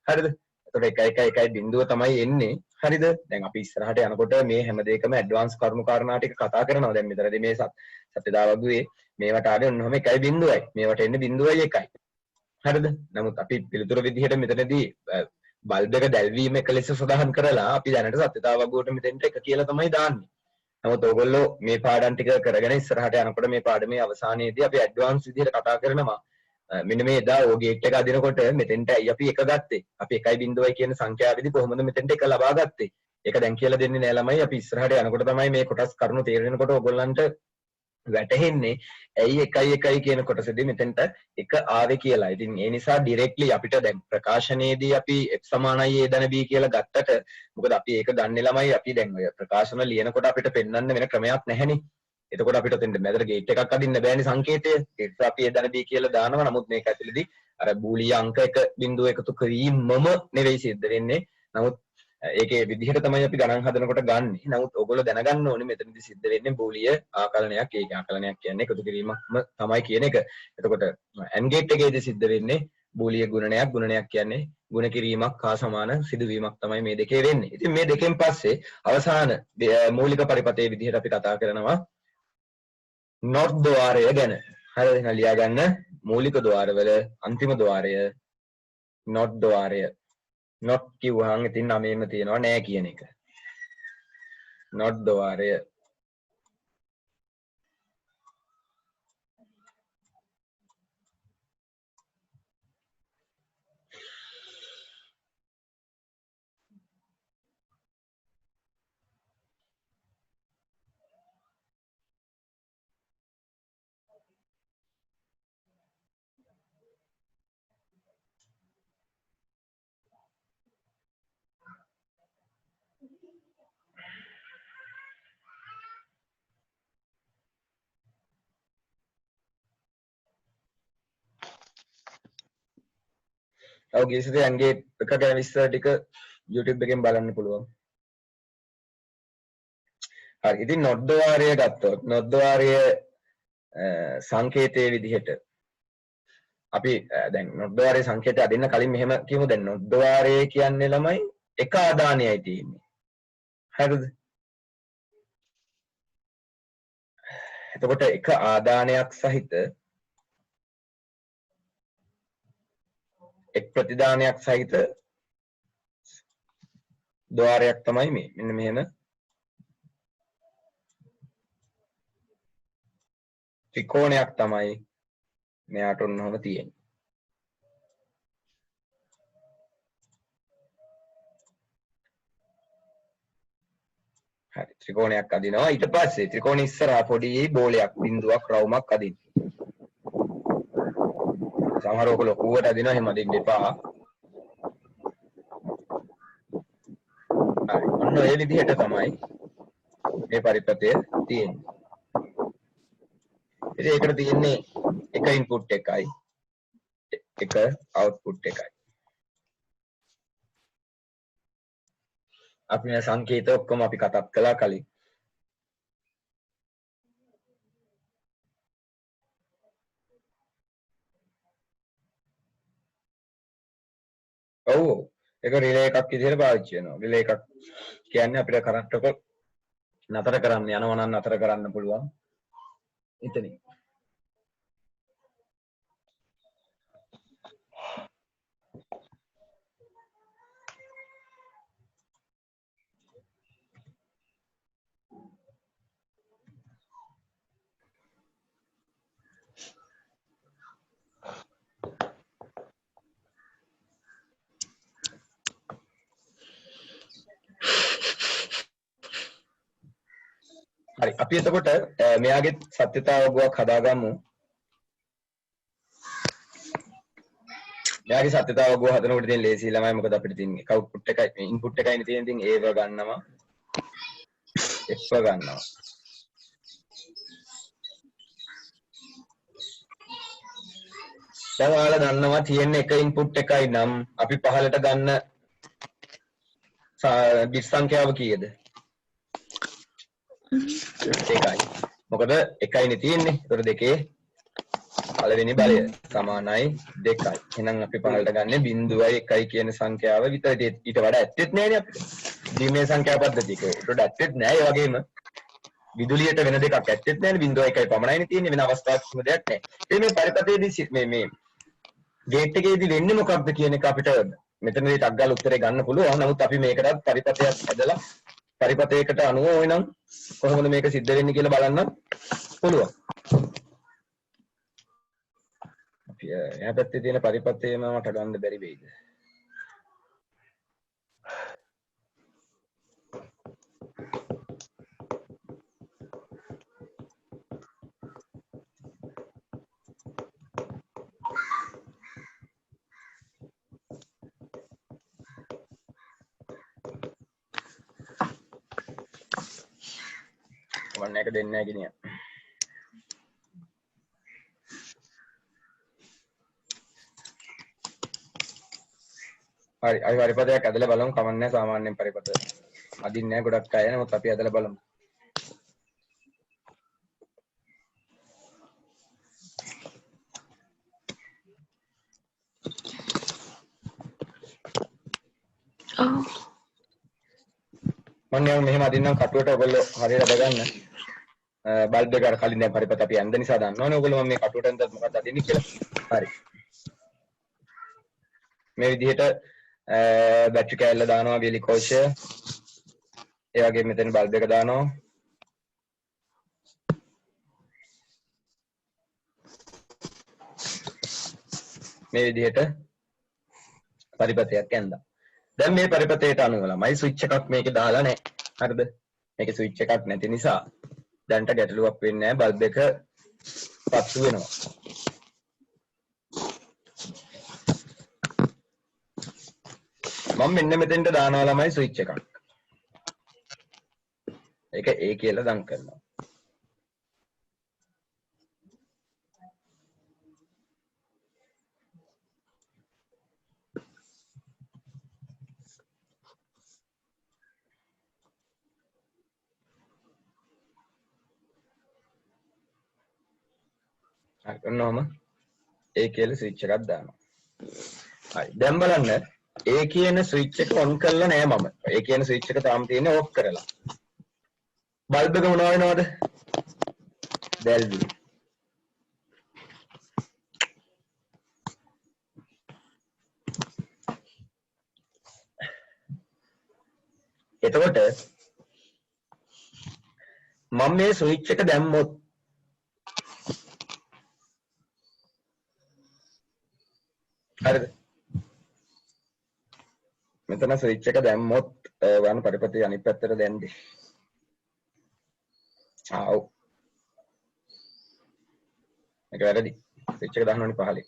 Speaker 1: හරිද? එතකොට 1 1 1 බිඳුව තමයි එන්නේ. හරිද? දැන් අපි ඉස්සරහට යනකොට මේ හැම දෙයකම ඇඩ්වාන්ස් කරුණු කාරණා ටික කතා කරනවා. දැන් මෙතනදී මේ සත්‍යතාවගුවේ මේවට ආවේ ඔන්නෝම 1.0යි. මේවට එන්නේ 0.1යි. හරිද? නමුත් අපි පිළිතුරු විදිහට මෙතනදී බල්බ් එක දැල්වීම එක ලෙස සඳහන් කරලා අපි දැනට සත්‍යතාවගුවට මෙතෙන්ට 1 කියලා තමයි දාන්නේ. නමුත් ඕගොල්ලෝ මේ පාඩම් ටික කරගෙන ඉස්සරහට යනකොට මේ පාඩමේ අවසානයේදී අපි ඇඩ්වාන්ස් විදිහට කතා කරනවා. මෙන්න මේ එදා ඕ ගේට් එක අදිනකොට මෙතෙන්ට අපි 1 ගත්තේ. අපි 1.0යි කියන සංඛ්‍යාවෙදි කොහොමද මෙතෙන්ට 1 ලබා ගත්තේ? ඒක දැන් කියලා දෙන්නේ නෑ ළමයි. අපි ඉස්සරහට යනකොට තමයි මේ කොටස් කරුණු තේරෙනකොට ඕගොල්ලන්ට වැටහෙන්නේ ඇයි 1 කියන කොටසදී මෙතෙන්ට 1 ආවේ කියලා. ඉතින් ඒ නිසා ඩිරෙක්ට්ලි අපිට දැන් ප්‍රකාශනයේදී අපි f සමානයි a ධන b කියලා ගත්තට මොකද අපි ඒක ගන්නේ ළමයි අපි දැන් ඔය ප්‍රකාශන ලියනකොට අපිට පෙන්වන්න වෙන ක්‍රමයක් නැහැනේ. එතකොට අපිට තෙන්ද මැදට ගේට් එකක් අදින්න බෑනේ සංකේතය. ඒක අපි a ධන b කියලා දානවා. නමුත් මේක ඇතුළේදී අර බූලිය අංක 1 බිඳුව එකතු කිරීමම නෙවෙයි සිද්ධ වෙන්නේ. නමුත් ඒකේ විදිහට තමයි අපි ගණන් හදනකොට ගන්නෙ. නමුත් ඔයගොල්ලෝ දැනගන්න ඕනේ මෙතනදී සිද්ධ වෙන්නේ බූලිය ආකලනයක්. ඒක ආකලනයක් කියන්නේ එකතු කිරීමක්ම තමයි කියන එක. එතකොට AND ගේට් එකේදී සිද්ධ වෙන්නේ බූලිය ගුණනයක්. ගුණනයක් කියන්නේ ගුණ කිරීමක් හා සමාන සිදුවීමක් තමයි මේ දෙකේ වෙන්නේ. ඉතින් මේ දෙකෙන් පස්සේ අවසාන මූලික පරිපතේ විදිහට අපි කතා කරනවා not ద్వාරය ගැන. හරිද? එහෙනම් ලියා ගන්න මූලික ద్వාරවල අන්තිම ద్వාරය not ద్వාරය. not කිව්වහම ඉතින් නමේම තියනවා නෑ කියන එක. not ద్వාරය. ඔව් ගියසද යන්ගේ එක ගැන විස්තර ටික YouTube එකෙන් බලන්න පුළුවන්. හරි. ඉතින් not ద్వාරය ගත්තොත් not ద్వාරය සංකේතයේ විදිහට අපි දැන් not ద్వාරයේ සංකේතය අදින්න කලින් මෙහෙම කියමු. දැන් not ద్వාරය කියන්නේ ළමයි එක ආදානයයි තියෙන්නේ. හරිද? එතකොට එක ආදානයක් සහිත එක් ප්‍රතිදානයක් සහිත ద్వාරයක් තමයි මේ. මෙන්න මෙහෙම ත්‍රිකෝණයක් තමයි මෙයාට ඔන්නෝම තියෙන්නේ. හරි ත්‍රිකෝණයක් අදිනවා. ඊට පස්සේ ත්‍රිකෝණෙ ඉස්සරහා පොඩි බෝලයක් බිඳුවක් රවුමක් අදින්න. සමහර ඔක ලොකුවට අදිනවා එහෙම අදින්න එපා. හරි. ඔන්න ඔය විදිහට තමයි මේ පරිපතය තියෙන්නේ. ඉතින් ඒකට තියෙන්නේ එක ඉන්පුට් එකයි එක අවුට්පුට් එකයි. අපි මේ සංකේත ඔක්කොම අපි කතා කළා කලින්. ඔව් ඒක රිලේ එකක් විදිහට පාවිච්චි වෙනවා. රිලේ එකක් කියන්නේ අපිට කරන්ට් එක නතර කරන්න යනවා නම් නතර කරන්න පුළුවන්. එතනින්. හරි අපි එතකොට මෙයාගේ සත්‍යතාවයක් හදාගමු. මෙයාගේ සත්‍යතාවයක් හදනකොට ඉතින් ලේසි ළමයි මොකද අපිට තියෙන්නේ අවුට්පුට් එකයි ඉන්පුට් එකයිනේ තියෙන්නේ. ඉතින් ඒව ගන්නවා f ගන්නවා. දැන් ඔයාලා දන්නවා තියෙන එක ඉන්පුට් එකයි නම් අපි පහලට ගන්න බිට් සංඛ්‍යාව කීයද? එකයි. මොකද එකයිනේ තියෙන්නේ. ඒතර දෙකේ පළවෙනි බලය සමානයි 2යි. එහෙනම් අපි පහලට ගන්න 0.1 කියන සංඛ්‍යාව විතරයි. ඊට වඩා ඇත්තෙත් නෑනේ අපිට. ද්විමේය සංඛ්‍යා පද්ධතියක. ඒකට ඇත්තෙත් නෑ. ඒ වගේම විදුලියට වෙන දෙකක් ඇත්තෙත් නෑනේ. 0.1යි පමණයිනේ තියෙන්නේ. වෙන අවස්ථාවක් කිසිම දෙයක් නෑ. මේ පරිපතේදී මේ ගේට් එකේදී වෙන්නේ මොකක්ද කියන එක අපිට මෙතනදී ටක් ගාලා උත්තරේ ගන්න පුළුවන්. නමුත් අපි මේකටත් පරිපතයක් හදලා පරිපතයකට අනුව වෙනම් කොහොමද මේක සිද්ධ වෙන්නේ කියලා බලන්න පුළුවන්. අපි එහා පැත්තේ තියෙන පරිපතේම මට ගන්න බැරි වෙයිද? කමන්න එක දෙන්නේ නැහැ කිනිය. හරි අපි පරිපතයක් ඇදලා බලමු. කමන්න නැහැ සාමාන්‍යයෙන් පරිපත අදින්නේ නැහැ ගොඩක් අය. නමුත් අපි ඇදලා බලමු. මම මෙහෙම අදින්නම් කටුවට ඔයගොල්ලෝ හරියට අද ගන්න. බල්බ් එක අර කලින් දැන් පරිපත අපි ඇඳ නිසා දන්නවනේ ඔයගොල්ලෝ මම මේ කටුවට ඇඳලා මොකක්ද අදින්නේ කියලා. හරි. මේ විදිහට බැටරි කෑල්ල දානවා ගලිකෝෂය. ඒ වගේම මෙතන බල්බ් එක දානවා. මේ විදිහට පරිපතයක් ඇඳලා. දැන් මේ පරිපතයට අනුව ළමයි ස්විච් එකක් මේකේ දාලා නැහැ. හරිද? මේකේ ස්විච් එකක් නැති නිසා දැන්ට ගැටලුවක් වෙන්නේ නැහැ. බල්බ් එක පත්තු වෙනවා. මම මෙන්න මෙතෙන්ට දානවා ළමයි ස්විච් එකක්. ඒක A කියලා දන් කරනවා. හරි ඔන්නෝම A කියලා ස්විච් එකක් දානවා. හරි දැන් බලන්න A කියන ස්විච් එක ඔන් කරලා නෑ මම. A කියන ස්විච් එක තාම තියෙන්නේ ඕෆ් කරලා. බල්බ් එක මොනවා වෙනවද? දැල්වි. එතකොට මම මේ ස්විච් එක දැම්මොත් හරිද? මෙතන ස්විච් එක දැම්මොත් වань පරිපතේ අනිත් පැත්තට දැම්දේ. ආව්. මේක වැරදි. ස්විච් එක දාන්න ඕනේ පහලින්.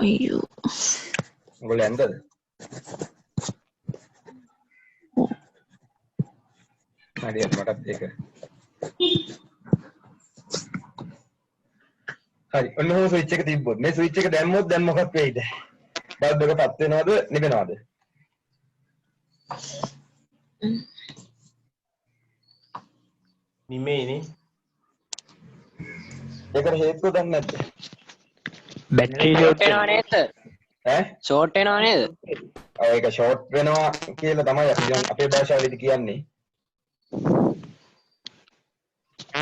Speaker 6: අයියෝ.
Speaker 1: ඔයගොල්ලෝ ඇන්දද? හරියට මටත් ඒක. හරි ඔන්න ඔය ස්විච් එක තිබ්බොත් මේ ස්විච් එක දැම්මොත් දැන් මොකක් වෙයිද? බල්බ් එක පත් වෙනවද නිවෙනවද?
Speaker 2: නිමේනේ.
Speaker 1: ඒකට හේතුව දන්නේ නැද්ද?
Speaker 5: බැටරි ෂෝට් වෙනවා නේද?
Speaker 1: ඈ?
Speaker 5: ෂෝට් වෙනවා නේද?
Speaker 1: ඔය ඒක ෂෝට් වෙනවා කියලා තමයි අපි දැන් අපේ භාෂාවේදී කියන්නේ.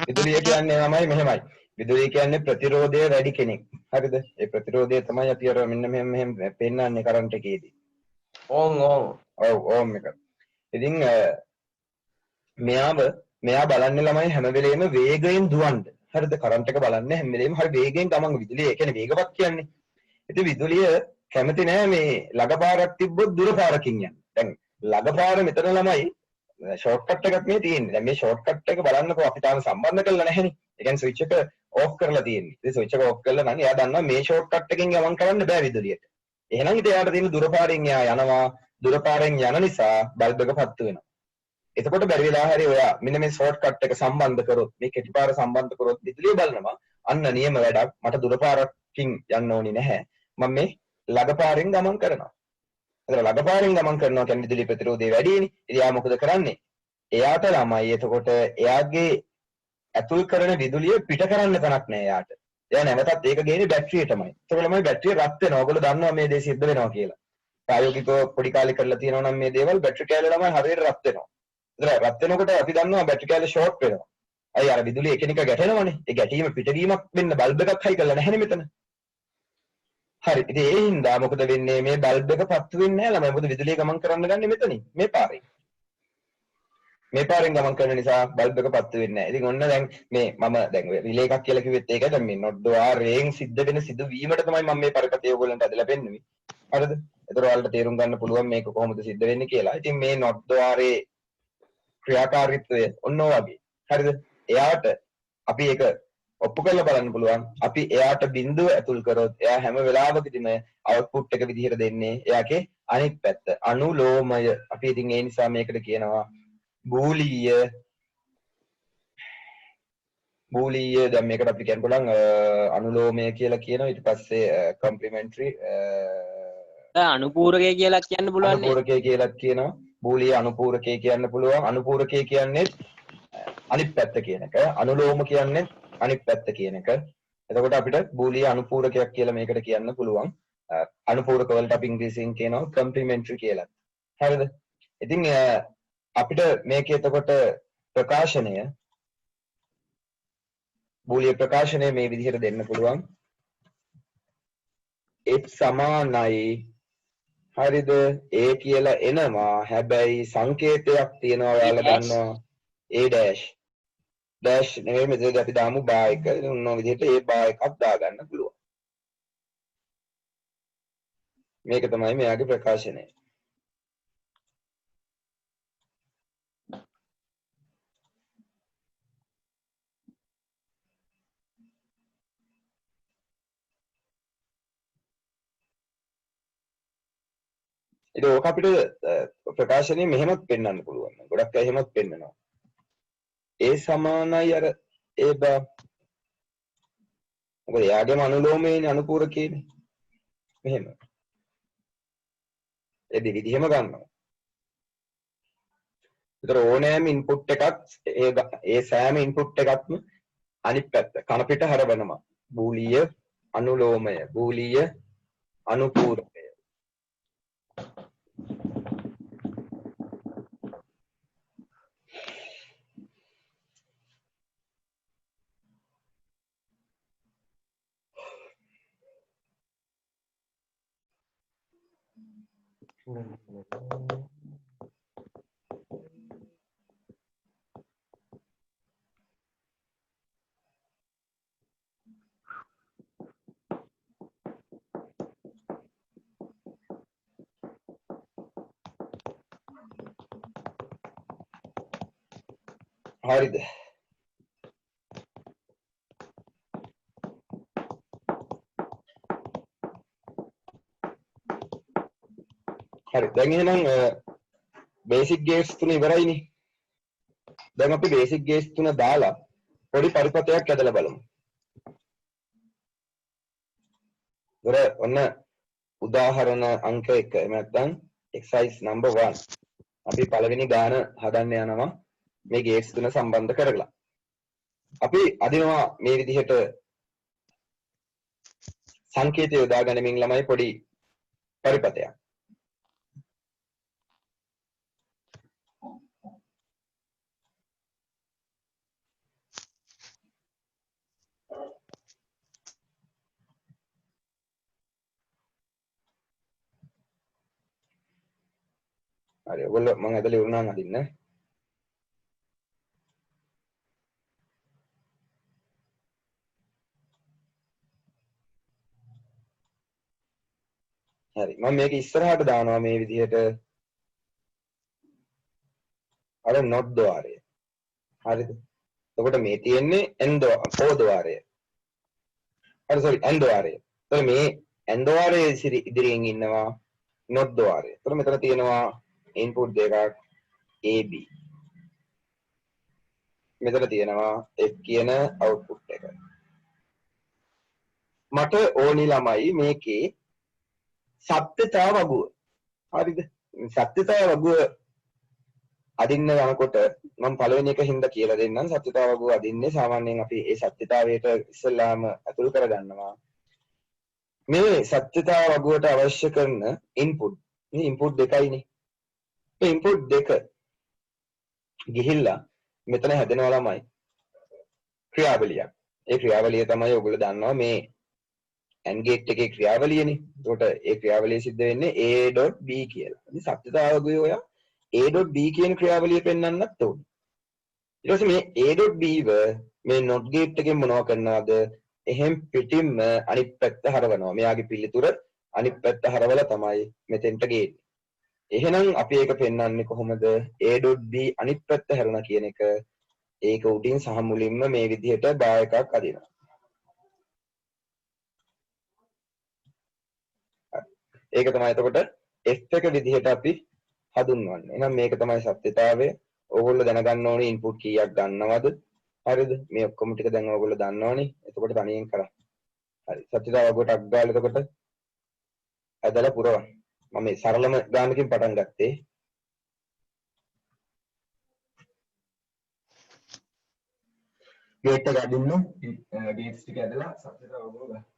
Speaker 1: විදුලිය කියන්නේ තමයි මෙහෙමයි. විදුලිය කියන්නේ ප්‍රතිරෝධය වැඩි කෙනෙක්. හරිද? ඒ ප්‍රතිරෝධය තමයි අපි අර මෙන්න මෙහෙම පෙන්නන්නේ කරන්ට් එකේදී.
Speaker 2: ඕන්.
Speaker 1: ඔව් ඕම් එක. ඉතින් මෙයා බලන්නේ ළමයි හැම වෙලේම වේගයෙන් දුවන්න. හරිද? කරන්ට් එක බලන්නේ හැම වෙලේම හරි වේගයෙන් ගමන් විදුලිය ඒ කියන්නේ වේගවත් කියන්නේ. ඉතින් විදුලිය කැමති නෑ මේ ළඟ පාරක් තිබ්බොත් දුර පාරකින් යන්න. දැන් ළඟ පාර මෙතන ළමයි ෂෝට් කට් එකක් මේ තියෙන්නේ. දැන් මේ ෂෝට් කට් එක බලන්නකෝ අපි තාම සම්බන්ධ කරලා නැහැනේ. ඒ කියන්නේ ස්විච් එක ඕෆ් කරලා තියෙන්නේ. ඉතින් ස්විච් එක ඕෆ් කරලා නම් එයා දන්නවා මේ ෂෝට් කට් එකෙන් ගමන් කරන්න බෑ විදුලියට. එහෙනම් ඉතින් එයාට තියෙන දුර පාරෙන් එයා යනවා. දුර පාරෙන් යන නිසා බල්බ් එක පත්තු වෙනවා. එතකොට බැරි වෙලා හරි ඔයා මෙන්න මේ ෂෝට් කට් එක සම්බන්ධ කරොත් මේ කෙටි පාර සම්බන්ධ කරොත් විදුලිය බලනවා. අන්න නියම වැඩක්. මට දුර පාරකින් යන්න ඕනේ නැහැ. මම මේ ළඟ පාරෙන් ගමන් කරනවා. ඒතර ළඟ පාරෙන් ගමන් කරනවා කියන්නේ විදුලි ප්‍රතිරෝධය වැඩිනේ. ඉතින් එයා මොකද කරන්නේ? එයාට ළමයි එතකොට එයාගේ ඇතුල් කරන විදුලිය පිට කරන්න තැනක් නෑ එයාට. එයා නැවතත් ඒක ගේන්නේ බැටරියටමයි. ඒතකොට ළමයි බැටරිය රත් වෙනවා. ඔයගොල්ලෝ දන්නවා මේ දේ සිද්ධ වෙනවා කියලා. ප්‍රායෝගිකව පොඩි කාලේ කරලා තියෙනවා නම් මේ දේවල් බැටරි කෑල්ල ළමයි හරියට රත් වෙනවා. ඒතර රත් වෙනකොට අපි දන්නවා බැටරි කෑල්ල ෂෝට් වෙනවා. අය අර විදුලිය එකිනෙක ගැටෙනවනේ. ඒ ගැටීම පිටවීමක් වෙන්න බල්බ් එකක් හයි කරලා නැහැනේ මෙතන. හරි. ඉතින් ඒ හින්දා මොකද වෙන්නේ මේ බල්බ් එක පත්තු වෙන්නේ නැහැ ළමයි. මොකද විදුලිය ගමන් කරන්න ගන්නේ මෙතනින්. මේ පාරෙන්. මේ පාරෙන් ගමන් කරන නිසා බල්බ් එක පත්තු වෙන්නේ නැහැ. ඉතින් ඔන්න දැන් මේ මම දැන් රිලේ එකක් කියලා කිව්වෙත් ඒකයි. දැන් මේ නොඩ් වාරයෙන් සිද්ධ වෙන සිදුවීමට තමයි මම මේ පරිපතය ඔයගොල්ලන්ට අදලා පෙන්නුවේ. හරිද? ඒතර ඔයාලට තේරුම් ගන්න පුළුවන් මේක කොහොමද සිද්ධ වෙන්නේ කියලා. ඉතින් මේ නොඩ් වාරයේ ක්‍රියාකාරීත්වය ඔන්න ඔය වගේ. හරිද? එයාට අපි ඒක ඔප්පු කරලා බලන්න පුළුවන්. අපි එයාට බිඳුව ඇතුල් කරොත් එයා හැම වෙලාවකදීම අවුට්පුට් එක විදිහට දෙන්නේ එයාගේ අනිත් පැත්ත. අනුලෝමය. අපි ඉතින් ඒ නිසා මේකට කියනවා බූලීය දැන් මේකට අපි කියන්න පුළුවන් අනුලෝමය කියලා කියනවා. ඊට පස්සේ කම්ප්ලිමෙන්ටරි
Speaker 5: අනුපූරකය කියලා කියන්න පුළුවන්.
Speaker 1: අනුපූරකය කියලා කියනවා. බූලීය අනුපූරකය කියන්න පුළුවන්. අනුපූරකය කියන්නේ අනිත් පැත්ත කියන එක. අනුලෝම කියන්නේ අනිත් පැත්ත කියන එක. එතකොට අපිට බූලීය අනුපූරකයක් කියලා මේකට කියන්න පුළුවන්. අනුපූරක වලට අපි ඉංග්‍රීසියෙන් කියනවා කම්ප්ලිමෙන්ටරි කියලා. හරිද? ඉතින් අපිට මේකේ එතකොට ප්‍රකාශනය බූලිය ප්‍රකාශනය මේ විදිහට දෙන්න පුළුවන්. ඒත් සමානයි. හරිද? ඒ කියලා එනවා. හැබැයි සංකේතයක් තියෙනවා ඔයාලා දන්නවා. A dash. dash නෙවෙයි මෙතනදී අපි දාමු බා එක. උන්නෝ විදිහට ඒ බා එකක් දාගන්න පුළුවන්. මේක තමයි මෙයාගේ ප්‍රකාශනය. ඒක ඕක අපිට ප්‍රකාශනයේ මෙහෙමත් පෙන්වන්න පුළුවන්. ගොඩක් අය එහෙමත් පෙන්නනවා. ඒ සමානයි අර ඒ බා. මොකද යාගේම අනුලෝමයේනේ අනුපූරකයේනේ. මෙහෙම. ඒ දෙවිදිහම ගන්නවා. ඒතර ඕනෑම ඉන්පුට් එකක් ඒ සෑම ඉන්පුට් එකක්ම අනිත් පැත්ත කන පිට හරවනවා. බූලීය අනුලෝමය, බූලීය අනුපූරකය. හරිද? හරි. දැන් එහෙනම් බේසික් ගේට්ස් තුන ඉවරයිනේ. දැන් අපි බේසික් ගේට්ස් තුන දාලා පොඩි පරිපතයක් ඇදලා බලමු. ඔන්න උදාහරණ අංක 1 එහෙම නැත්නම් exercise number 1. අපි පළවෙනි ගාන හදන්න යනවා. මේ ගේට්ස් තුන සම්බන්ධ කරලා අපි අදිනවා මේ විදිහට සංකේතය යොදා ගනිමින් ළමයි පොඩි පරිපතයක්. හරි ඔයගොල්ලෝ මම ඇදලා ඉවරනම් අදින්න. හරි මම මේක ඉස්සරහට දානවා මේ විදිහට අර not ద్వාරය. හරිද? එතකොට මේ තියෙන්නේ n ద్వාරය. හරි sorry n ద్వාරය. එතකොට මේ n ద్వාරයේ ඉදිරියෙන් ඉන්නවා not ద్వාරය. එතකොට මෙතන තියෙනවා input දෙකක් AB. මෙතන තියෙනවා F කියන output එක. මට ඕනි ළමයි මේකේ සත්‍යතා වගුව. හරිද? සත්‍යතා වගුව අදින්න යනකොට මම පළවෙනි එක හින්දා කියලා දෙන්නම්. සත්‍යතා වගුව අදින්නේ සාමාන්‍යයෙන් අපි ඒ සත්‍යතාවයට ඉස්සෙල්ලාම අතුල් කරගන්නවා. මේ සත්‍යතා වගුවට අවශ්‍ය කරන ඉන්පුට්. මේ ඉන්පුට් දෙකයිනේ. මේ ඉන්පුට් දෙක ගිහිල්ලා මෙතන හැදෙනවා ළමයි ක්‍රියාවලියක්. ඒ ක්‍රියාවලිය තමයි ඔයගොල්ලෝ දන්නවා මේ AND gate එකේ ක්‍රියාවලියනේ. ඒකට ඒ ක්‍රියාවලිය සිද්ධ වෙන්නේ A.B කියලා. ඉතින් සත්‍යතාවගුවේ ඔය A.B කියන ක්‍රියාවලිය පෙන්වන්නත් ඕනේ. ඊට පස්සේ මේ A.B ව මේ not gate එකෙන් මොනව කරනවද? එහෙන් පිටින්ම අනිත් පැත්ත හරවනවා. මෙයාගේ පිළිතුර අනිත් පැත්ත හරවලා තමයි මෙතෙන්ට ගේන්නේ. එහෙනම් අපි ඒක පෙන්වන්නේ කොහොමද? A.B අනිත් පැත්ත හැරුණා කියන එක ඒක උඩින් සහ මුලින්ම මේ විදිහට බා එකක් අදිනවා. ඒක තමයි එතකොට F එක විදිහට අපි හඳුන්වන්නේ. එහෙනම් මේක තමයි සත්‍යතාවය. ඕගොල්ලෝ දැනගන්න ඕනේ ඉන්පුට් කීයක් ගන්නවද? හරිද? මේ ඔක්කොම ටික දැන් ඕගොල්ලෝ දන්නවනේ. එතකොට තනියෙන් කරා. හරි. සත්‍යතාවය ගොඩක් ගාලා එතකොට ඇදලා පුරවන්න. මම මේ සරලම ගානකින් පටන් ගත්තේ. ගේට් එක අදින්න. ගේට්ස් ටික ඇදලා සත්‍යතාවය ගොඩක්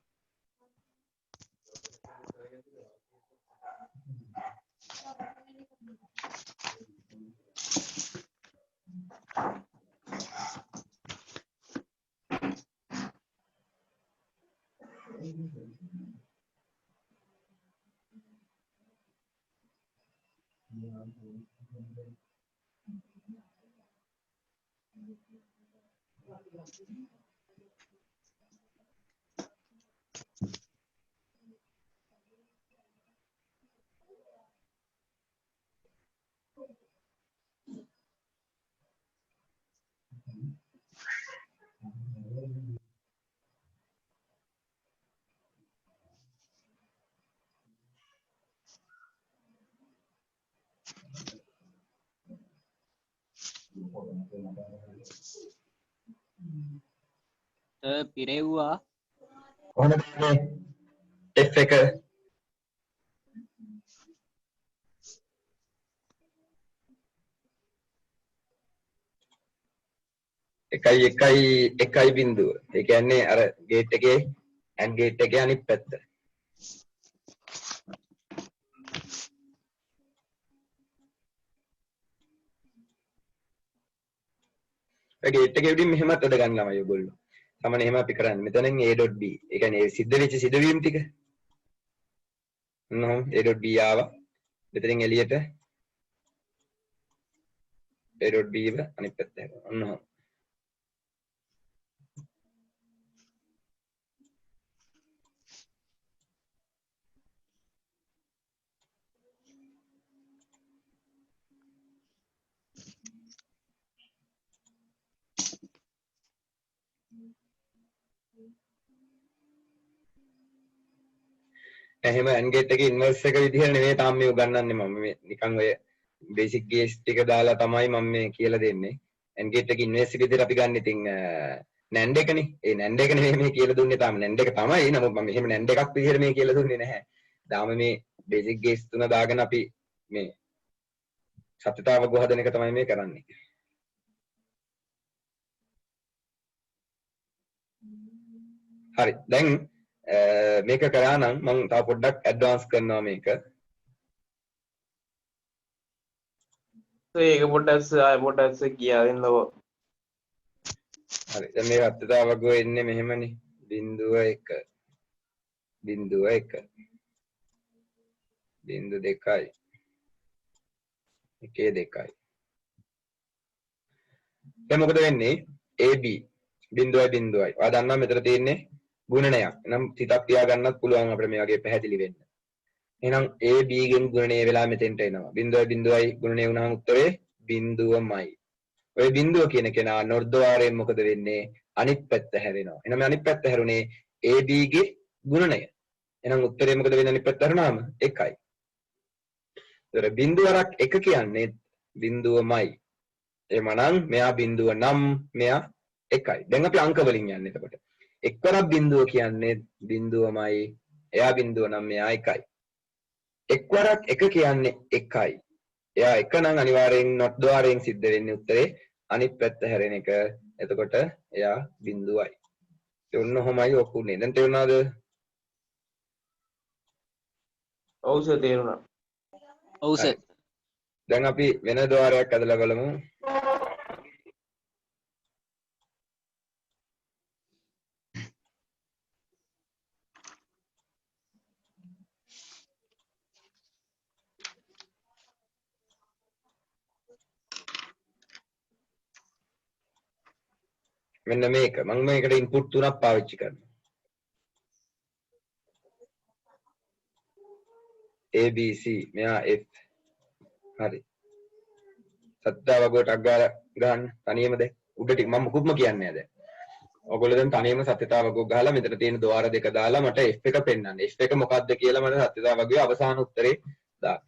Speaker 5: පිරෙව්වා
Speaker 1: කොහොමද මේ F එක එකයි බිඳුව. ඒ කියන්නේ අර ගේට් එකේ ඇන්ඩ් ගේට් එකේ අනිත් පැත්ත. ඒ ගේට් එකේ උඩින් මෙහෙමත් වැඩ ගන්න ළමයි ඔයගොල්ලෝ. සමහරවිට එහෙම අපි කරන්නේ. මෙතනින් A.B. ඒ කියන්නේ සිද්ධ වෙච්ච සිදුවීම් ටික. නෝ A.B ආවා. මෙතනින් එළියට A.B ව අනිත් පැත්ත හැරෙනවා. ඔන්න එහෙම AND gate එකේ ඉන්වර්ස් එක විදිහට නෙමෙයි තාම මේ උගන්වන්නේ මම මේ නිකන් ඔය බේසික් ගේට්ස් ටික දාලා තමයි මම මේ කියලා දෙන්නේ. AND gate එකේ ඉන්වර්ස් එක විදිහට අපි ගන්න ඉතින් NAND එකනේ. ඒ NAND එක නෙමෙයි මේ කියලා දුන්නේ තාම NAND එක තමයි. නමුත් මම එහෙම NAND එකක් විදිහට මේ කියලා දුන්නේ නැහැ. තාම මේ බේසික් ගේට්ස් තුන දාගෙන අපි මේ සත්‍යතාව ගොහදන එක තමයි මේ කරන්නේ. හරි. දැන් මේක කරා නම් මම තව පොඩ්ඩක් ඇඩ්වාන්ස් කරනවා මේක.
Speaker 2: ඒක පොඩ්ඩක් කියා දෙන්නකෝ.
Speaker 1: හරි. දැන් මේ සත්‍යතාවක වෙන්නේ මෙහෙමනේ. 0.1 0.1 0.2 1.2. දැන් මොකද වෙන්නේ? AB 0.0. ඔයා දන්නවා මෙතන තියෙන්නේ ගුණනයක්. එහෙනම් හිතක් තියාගන්නත් පුළුවන් අපිට මේ වගේ පැහැදිලි වෙන්න. එහෙනම් AB ගෙන් ගුණනය වෙලා මෙතෙන්ට එනවා. 0.0යි ගුණනය වුණාම උත්තරේ 0යි. ඔය 0 කියන කෙනා නොර්ධවාරයෙන් මොකද වෙන්නේ? අනිත් පැත්ත හැරෙනවා. එහෙනම් අනිත් පැත්ත හැරුණේ AB ගේ ගුණනය. එහෙනම් උත්තරේ මොකද වෙන්නේ අනිත් පැත්ත හැරුණාම? 1යි. ඒතර බිඳුවරක් 1 කියන්නේ 0මයි. එහෙමනම් මෙයා 0 නම් මෙයා 1යි. දැන් අපි අංක වලින් යන්නේ එතකොට. එක්වරක් 0 කියන්නේ 0මයි. එයා 0 නම් මෙයා 1යි. එක්වරක් 1 කියන්නේ 1යි. එයා 1 නම් අනිවාර්යෙන් not ద్వාරයෙන් සිද්ධ වෙන්නේ උත්තරේ අනිත් පැත්ත හැරෙන එක. එතකොට එයා 0යි. ඒ ඔන්න ඔහොමයි ඔකුනේ. දැන් තේරුණාද?
Speaker 2: ඔව් සර් තේරුණා.
Speaker 5: ඔව් සර්
Speaker 1: දැන් අපි වෙන ద్వාරයක් අදලා බලමු. මෙන්න මේක මම මේකට ඉන්පුට් තුනක් පාවිච්චි කරනවා. ABC මෙයා F. හරි. සත්‍යතාව ගොඩක් ගන්න තනියම දැන් උඩ ටික මම මුකුත්ම කියන්නේ නැහැ දැන්. ඔයගොල්ලෝ දැන් තනියම සත්‍යතාව වගුවක් ගහලා මෙතන තියෙන ద్వාර දෙක දාලා මට F එක පෙන්වන්න. F එක මොකක්ද කියලා මට සත්‍යතාව වගුවේ අවසාන උත්තරේ දාන්න.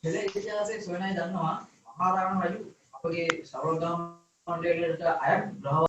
Speaker 7: හෙළ ඉතිහාසයේ සොයනයි දන්නවා මහාරාණ රජු අපගේ සර්වගාම මණ්ඩලයට අයත් ග්‍රහ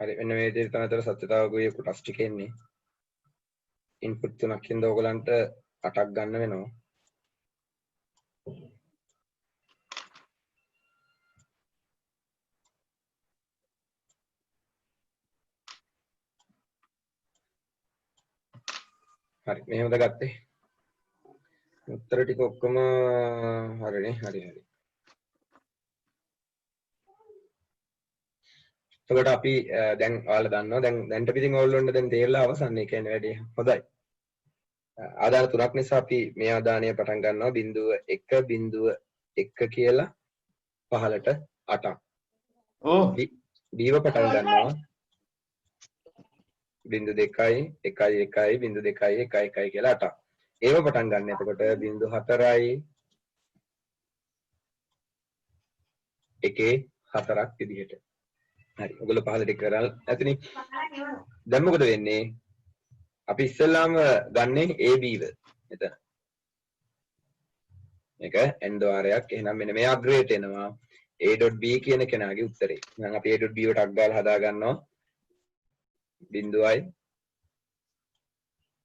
Speaker 1: හරි මෙන්න මේ විදිහට තමයි අතර සත්‍යතාව වගුවේ කොටස් ටික එන්නේ. ඉන්පුට් තුනක් හින්දා ඔයගලන්ට 8ක් ගන්න වෙනවා. හරි මෙහෙමද ගත්තේ? උත්තර ටික ඔක්කොම හරිනේ හරි. එතකොට අපි දැන් ඔයාලා දන්නවා දැන්ට පිටින් ඕල්ලොන්න දැන් තේරලා අවසන් ඒ කියන්නේ වැඩි හොඳයි. ආදාන තුනක් නිසා අපි මේ ආදානය පටන් ගන්නවා 0.1 කියලා 15ට 8ක්.
Speaker 2: ඕ
Speaker 1: බීව පටන් ගන්නවා 0.2 1 1 0.2 1 1 කියලා 8ක්. ඒව පටන් ගන්න. එතකොට 0.4යි 1 4ක් විදිහට. හරි. ඔයගොල්ලෝ 15 ටික කරලා ඇතිනේ. දැන් මොකද වෙන්නේ? අපි ඉස්සෙල්ලාම ගන්නේ AB ව. මෙතන. මේක n ద్వාරයක්. එහෙනම් මෙන්න මේ අග්‍රයට එනවා a.b කියන කෙනාගේ උත්තරේ. එහෙනම් අපි a.b වට අක් ගාලා හදා ගන්නවා. බිඳුවයි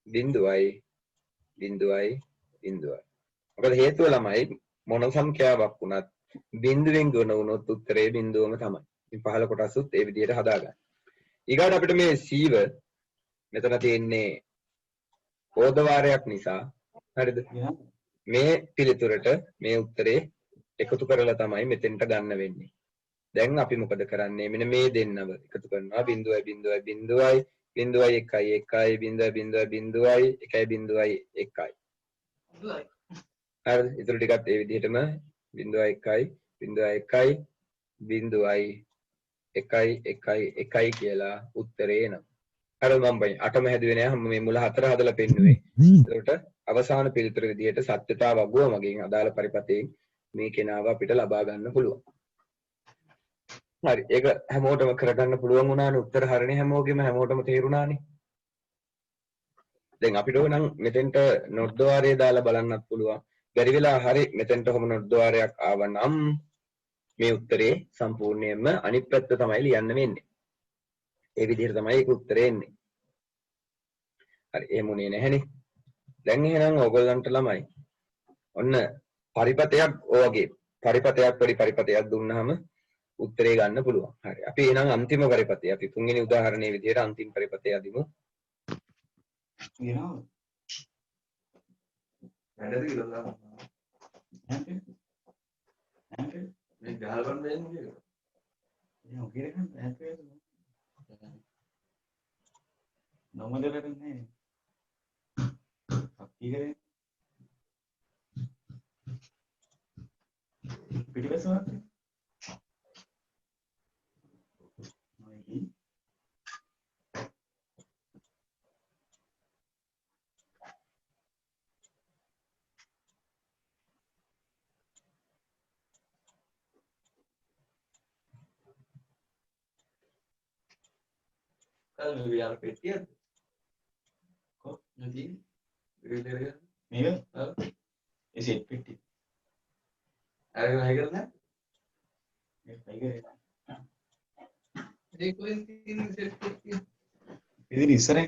Speaker 1: බිඳුවයි බිඳුවයි බිඳුවයි. මොකද හේතුව ළමයි මොන සංඛ්‍යාවක් වුණත් බිඳුවෙන් ගුණ වුණොත් උත්තරේ බිඳුවම තමයි. ඉතින් පහළ කොටසුත් ඒ විදිහට හදාගන්න. ඊගාට අපිට මේ C ව මෙතන තියෙන්නේ ඕදවාරයක් නිසා හරිද? මේ පිළිතුරට මේ උත්තරේ එකතු කරලා තමයි මෙතෙන්ට ගන්න වෙන්නේ. දැන් අපි මොකද කරන්නේ? මෙන්න මේ දෙන්නව එකතු කරනවා 0.0 0.0 0.1 1 0.0 1 1. හරිද? ඊටු ටිකත් ඒ විදිහටම 0.1 0.1 0.1 කියලා උත්තරේ එනවා. හරි මම බයි 8ම හැදුවේ නෑ මම මේ මුල 4 හදලා පෙන්නුවේ. ඒකට අවසාන පිළිතුර විදිහට සත්‍යතාව වගුව මගෙන් අදාළ පරිපතයෙන් මේ කෙනාව අපිට ලබා ගන්න පුළුවන්. හරි. ඒක හැමෝටම කරගන්න පුළුවන් වුණානේ. උත්තර හරිනේ හැමෝගෙම හැමෝටම තේරුණානේ. දැන් අපිට ඕනම් මෙතෙන්ට නොට් ද්වාරය දාලා බලන්නත් පුළුවන්. බැරි වෙලා හරි මෙතෙන්ට කොහොම නොට් ද්වාරයක් ආවනම් මේ උත්තරේ සම්පූර්ණයෙන්ම අනිත් පැත්ත තමයි ලියන්න වෙන්නේ. ඒ විදිහට තමයි ඒක උත්තරේ එන්නේ. හරි. එහෙමුනේ නැහනේ. දැන් එහෙනම් ඕගොල්ලන්ට ළමයි ඔන්න පරිපතයක් ඔයගේ පරිපතයක් පොඩි පරිපතයක් දුන්නාම උත්තරේ ගන්න පුළුවන්. හරි. අපි එහෙනම් අන්තිම පරිපතය අපි තුන්වෙනි උදාහරණයේ විදිහට අන්තිම පරිපතය අදිමු.
Speaker 7: කියනවා
Speaker 2: වැඩද කියලා දාන්න.
Speaker 7: නැන්ට
Speaker 2: මේ ගහලන්න වෙන්නේ කියලා.
Speaker 7: එහෙනම් ඔකේ ගන්න නැන්ට නොමද කරන්නේ අපි කරේ පිටිපස්සට මොයි
Speaker 2: කල් විහාර පෙට්ටියද?
Speaker 7: කො නැති
Speaker 2: විහාරය.
Speaker 7: මේක
Speaker 2: ඔව්.
Speaker 7: ඒ සෙට් පෙට්ටිය
Speaker 2: අරගෙන හයි කරලා
Speaker 7: ඒක ටයිගර්
Speaker 2: ඒක කොහෙන්ද තියෙන්නේ සෙට් පෙට්ටිය?
Speaker 7: ඉතින් ඉස්සරහ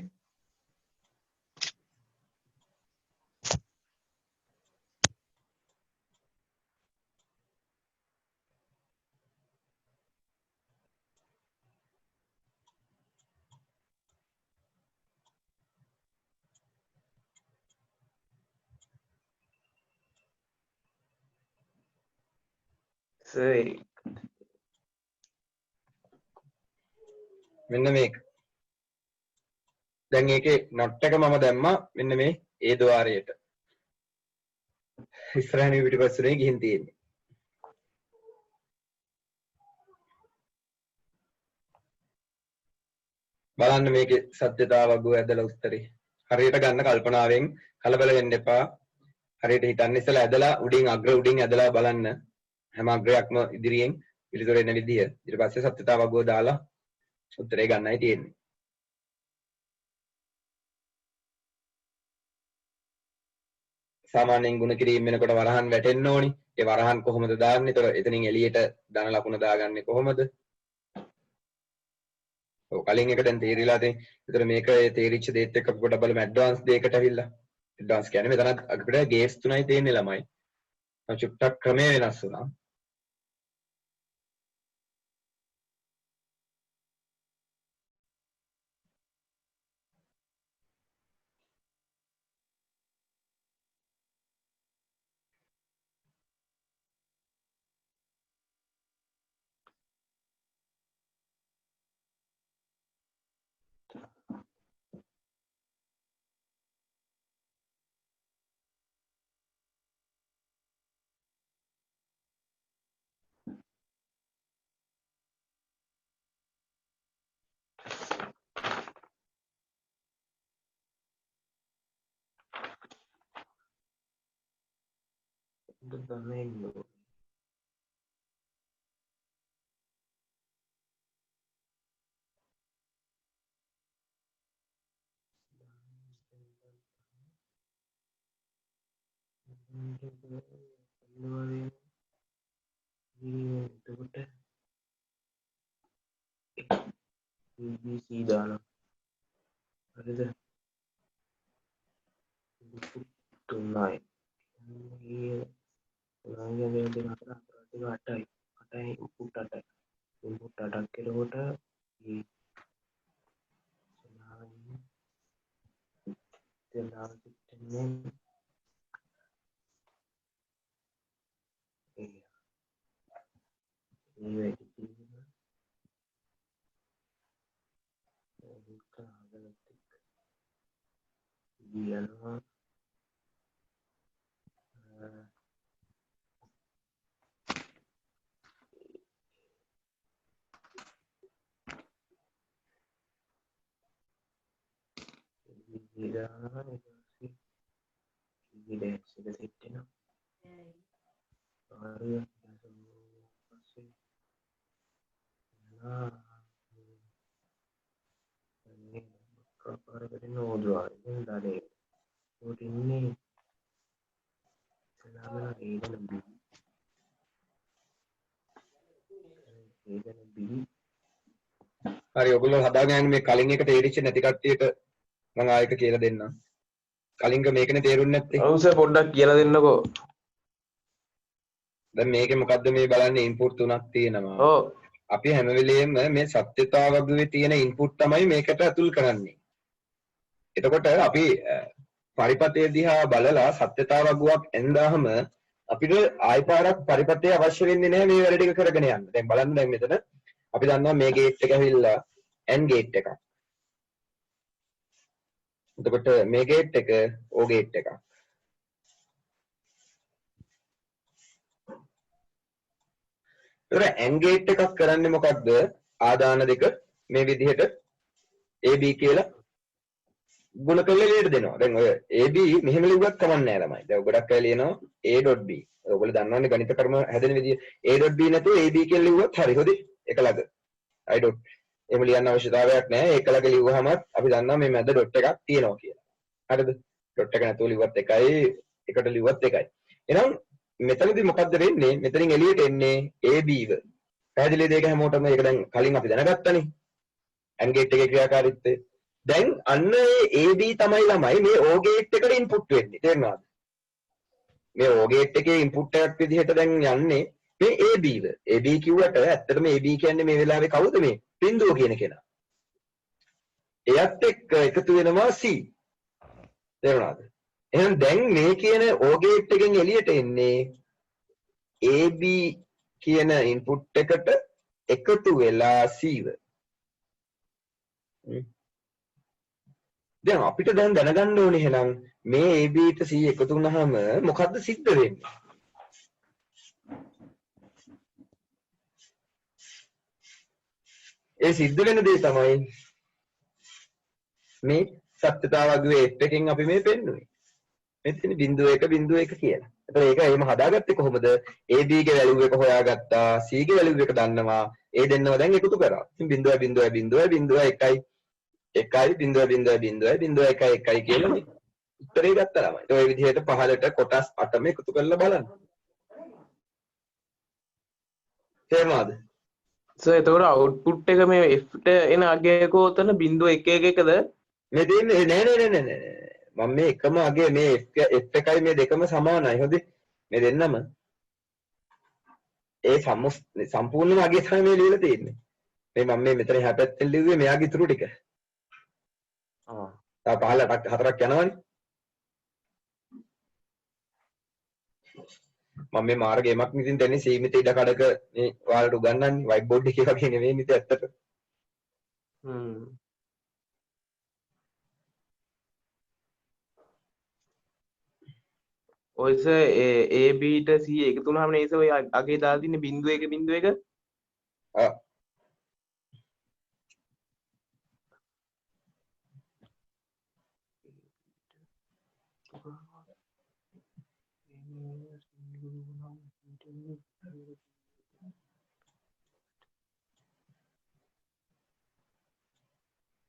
Speaker 2: සර්
Speaker 1: මෙන්න මේක. දැන් ඒකේ නොට් එක මම දැම්මා මෙන්න මේ ඒ ద్వාරයට. ඉස්සරහින් පිටිපස්සෙන් ගිහින් තියෙන්නේ. බලන්න මේකේ සත්‍යතාවගුව ඇදලා උත්තරේ. හරියට ගන්න කල්පනාවෙන් කලබල වෙන්න එපා. හරියට හිතන්න ඉස්සලා ඇදලා උඩින් අග්‍ර උඩින් ඇදලා බලන්න. හැම අග්‍රයක්ම ඉදිරියෙන් පිළිතුර එන විදිය. ඊට පස්සේ සත්‍යතාවගුව දාලා උත්තරේ ගන්නයි තියෙන්නේ. සාමාන්‍යයෙන් ගුණ කිරීම වෙනකොට වරහන් වැටෙන්න ඕනි. ඒ වරහන් කොහොමද දාන්නේ? ඒතර එතනින් එළියට ධන ලකුණ දාගන්නේ කොහොමද? ඔව් කලින් එක දැන් තේරිලා තියෙන. ඒතර මේක ඒ තේරිච්ච දේත් එක්ක අපි පොඩ්ඩක් බලමු ඇඩ්වාන්ස් දෙයකට අවිල්ලා. ඇඩ්වාන්ස් කියන්නේ මෙතන අපිට ගේට්ස් තුනයි තියෙන්නේ ළමයි. චුට්ටක් ක්‍රමය වෙනස් වුණා.
Speaker 2: තමයි ඉන්නෝ. එතකොට BBC දානවා. හරිද? තුනයි. ළඟ දෙන අතර අතර 8යි. 8යි උපුට 8යි. උපුට 8ක් කෙලවට මේ දෙනාගිටනේ ඒ වැඩි තියෙනවා. ඒක අගලත් එක්ක කියනවා. කාර්ය පස්සේ ප්‍රපාරකට නෝදවාරෙන් දඩේ ට ඉන්නේ සලාමන ඒගන බිහි
Speaker 1: හරි ඔයගොල්ලෝ හදාගෙන මේ කලින් එකට තේරිච්ච නැති කට්ටියට මම ආයෙක කියලා දෙන්නම්. කලින්ක මේකනේ තේරුන්නේ නැත්තේ.
Speaker 2: අවුස පොඩ්ඩක් කියලා දෙන්නකෝ.
Speaker 1: දැන් මේකේ මොකද්ද මේ බලන්නේ ඉන්පුට් තුනක් තියෙනවා.
Speaker 2: ඔව්.
Speaker 1: අපි හැම වෙලෙම මේ සත්‍යතාවගුවේ තියෙන ඉන්පුට් තමයි මේකට ඇතුල් කරන්නේ. එතකොට අපි පරිපතේ දිහා බලලා සත්‍යතාවගුවක් එන්දාම අපිට ආයි පාරක් පරිපතේ අවශ්‍ය වෙන්නේ නැහැ මේ වැඩ ටික කරගෙන යන්න. දැන් බලන්න දැන් මෙතන අපි දන්නවා මේ ගේට් එක ඇවිල්ලා AND ගේට් එකක්. එතකොට මේ ගේට් එක O ගේට් එකක්. ඒතර AND ගේට් එකක් කරන්නේ මොකද්ද? ආදාන දෙක මේ විදිහට AB කියලා ගුණ කරලා එළියට දෙනවා. දැන් ඔය AB මෙහෙම ලිව්වත් කමක් නැහැ ළමයි. දැන් ගොඩක් අය ලියනවා A.B. ඔයගොල්ලෝ දන්නවනේ ගණිත ක්‍රම හැදෙන විදිය. A.B නැතුව AB කියලා ලිව්වත් හරි. හොඳයි. එක ළඟ. I dot. එහෙම ලියන්න අවශ්‍යතාවයක් නැහැ. එක ළඟ ලිව්වහම අපි දන්නවා මේ මැද ඩොට් එකක් තියෙනවා කියලා. හරිද? ඩොට් එක නැතුව ලිව්වත් එකයි, එකට ලිව්වත් එකයි. එහෙනම් මෙතනදී මොකද්ද වෙන්නේ? මෙතනින් එළියට එන්නේ AB-ව. පැහැදිලිද ඒක හැමෝටම? මේක දැන් කලින් අපි දැනගත්තානේ. AND ගේට් එකේ ක්‍රියාකාරීත්වය. දැන් අන්න ඒ AB තමයි ළමයි මේ O ගේට් එකට ඉන්පුට් වෙන්නේ. තේරෙනවද? මේ O ගේට් එකේ ඉන්පුට් එකක් විදිහට දැන් යන්නේ මේ AB-ව. AB කිව්වට ඇත්තටම AB කියන්නේ මේ වෙලාවේ කවුද මේ? බිඳුව කියන කෙනා. එයත් එක්ක එකතු වෙනවා C. තේරුණාද? එහෙනම් දැන් මේ කියන O ගේට් එකෙන් එළියට එන්නේ AB කියන ඉන්පුට් එකට එකතු වෙලා C-ව. දැන් අපිට දැන් දැනගන්න ඕනේ එහෙනම් මේ AB ට C එකතු වුනහම මොකද්ද සිද්ධ වෙන්නේ? ඒ සිද්ධ වෙන දේ තමයි මේ සත්‍යතාවගුවේ F එකෙන් අපි මේ පෙන්නුවේ. මෙතන 0.1 කියලා. එතකොට ඒක එහෙම හදාගත්තේ කොහොමද? AB ගේ වැලියු එක හොයාගත්තා, C ගේ වැලියු එක දන්නවා. ඒ දෙන්නව දැන් එකතු කරා. ඉතින් 0.0.0.1 1.0.0.0.1 කියලා මේ උත්තරේ ගත්තා ළමයි. ඒ විදිහට පහලට කොටස් 8ම එකතු කරලා බලන්න. තේරුණාද?
Speaker 2: සර් එතකොට අවුට්පුට් එක මේ F ට එන අගයක උතන 0.111ද?
Speaker 1: මේ දෙන්නේ නෑ. මම මේ එකම අගේ මේ F එකයි මේ දෙකම සමානයි. හොඳේ. මේ දෙන්නම ඒ සම්පූර්ණම අගේ තමයි මේ ලියලා තියෙන්නේ. මේ මම මේ මෙතන එහා පැත්තෙන් ලිව්වේ මෙයාගේ ඉතුරු ටික. තා පහලට හතරක් යනවනේ. මම මේ මාර්ගයමක් මිතින් දෙන්නේ සීමිත ඉඩ කඩක මේ ඔයාලට උගන්වන්නේ වයිට් බෝඩ් එකේ වගේ නෙවෙයි මිත ඇත්තට.
Speaker 2: ඔයස AB ට C එකතු වුණාම නේද ඔය අගේ දාලා තින්නේ 0.1
Speaker 1: ආ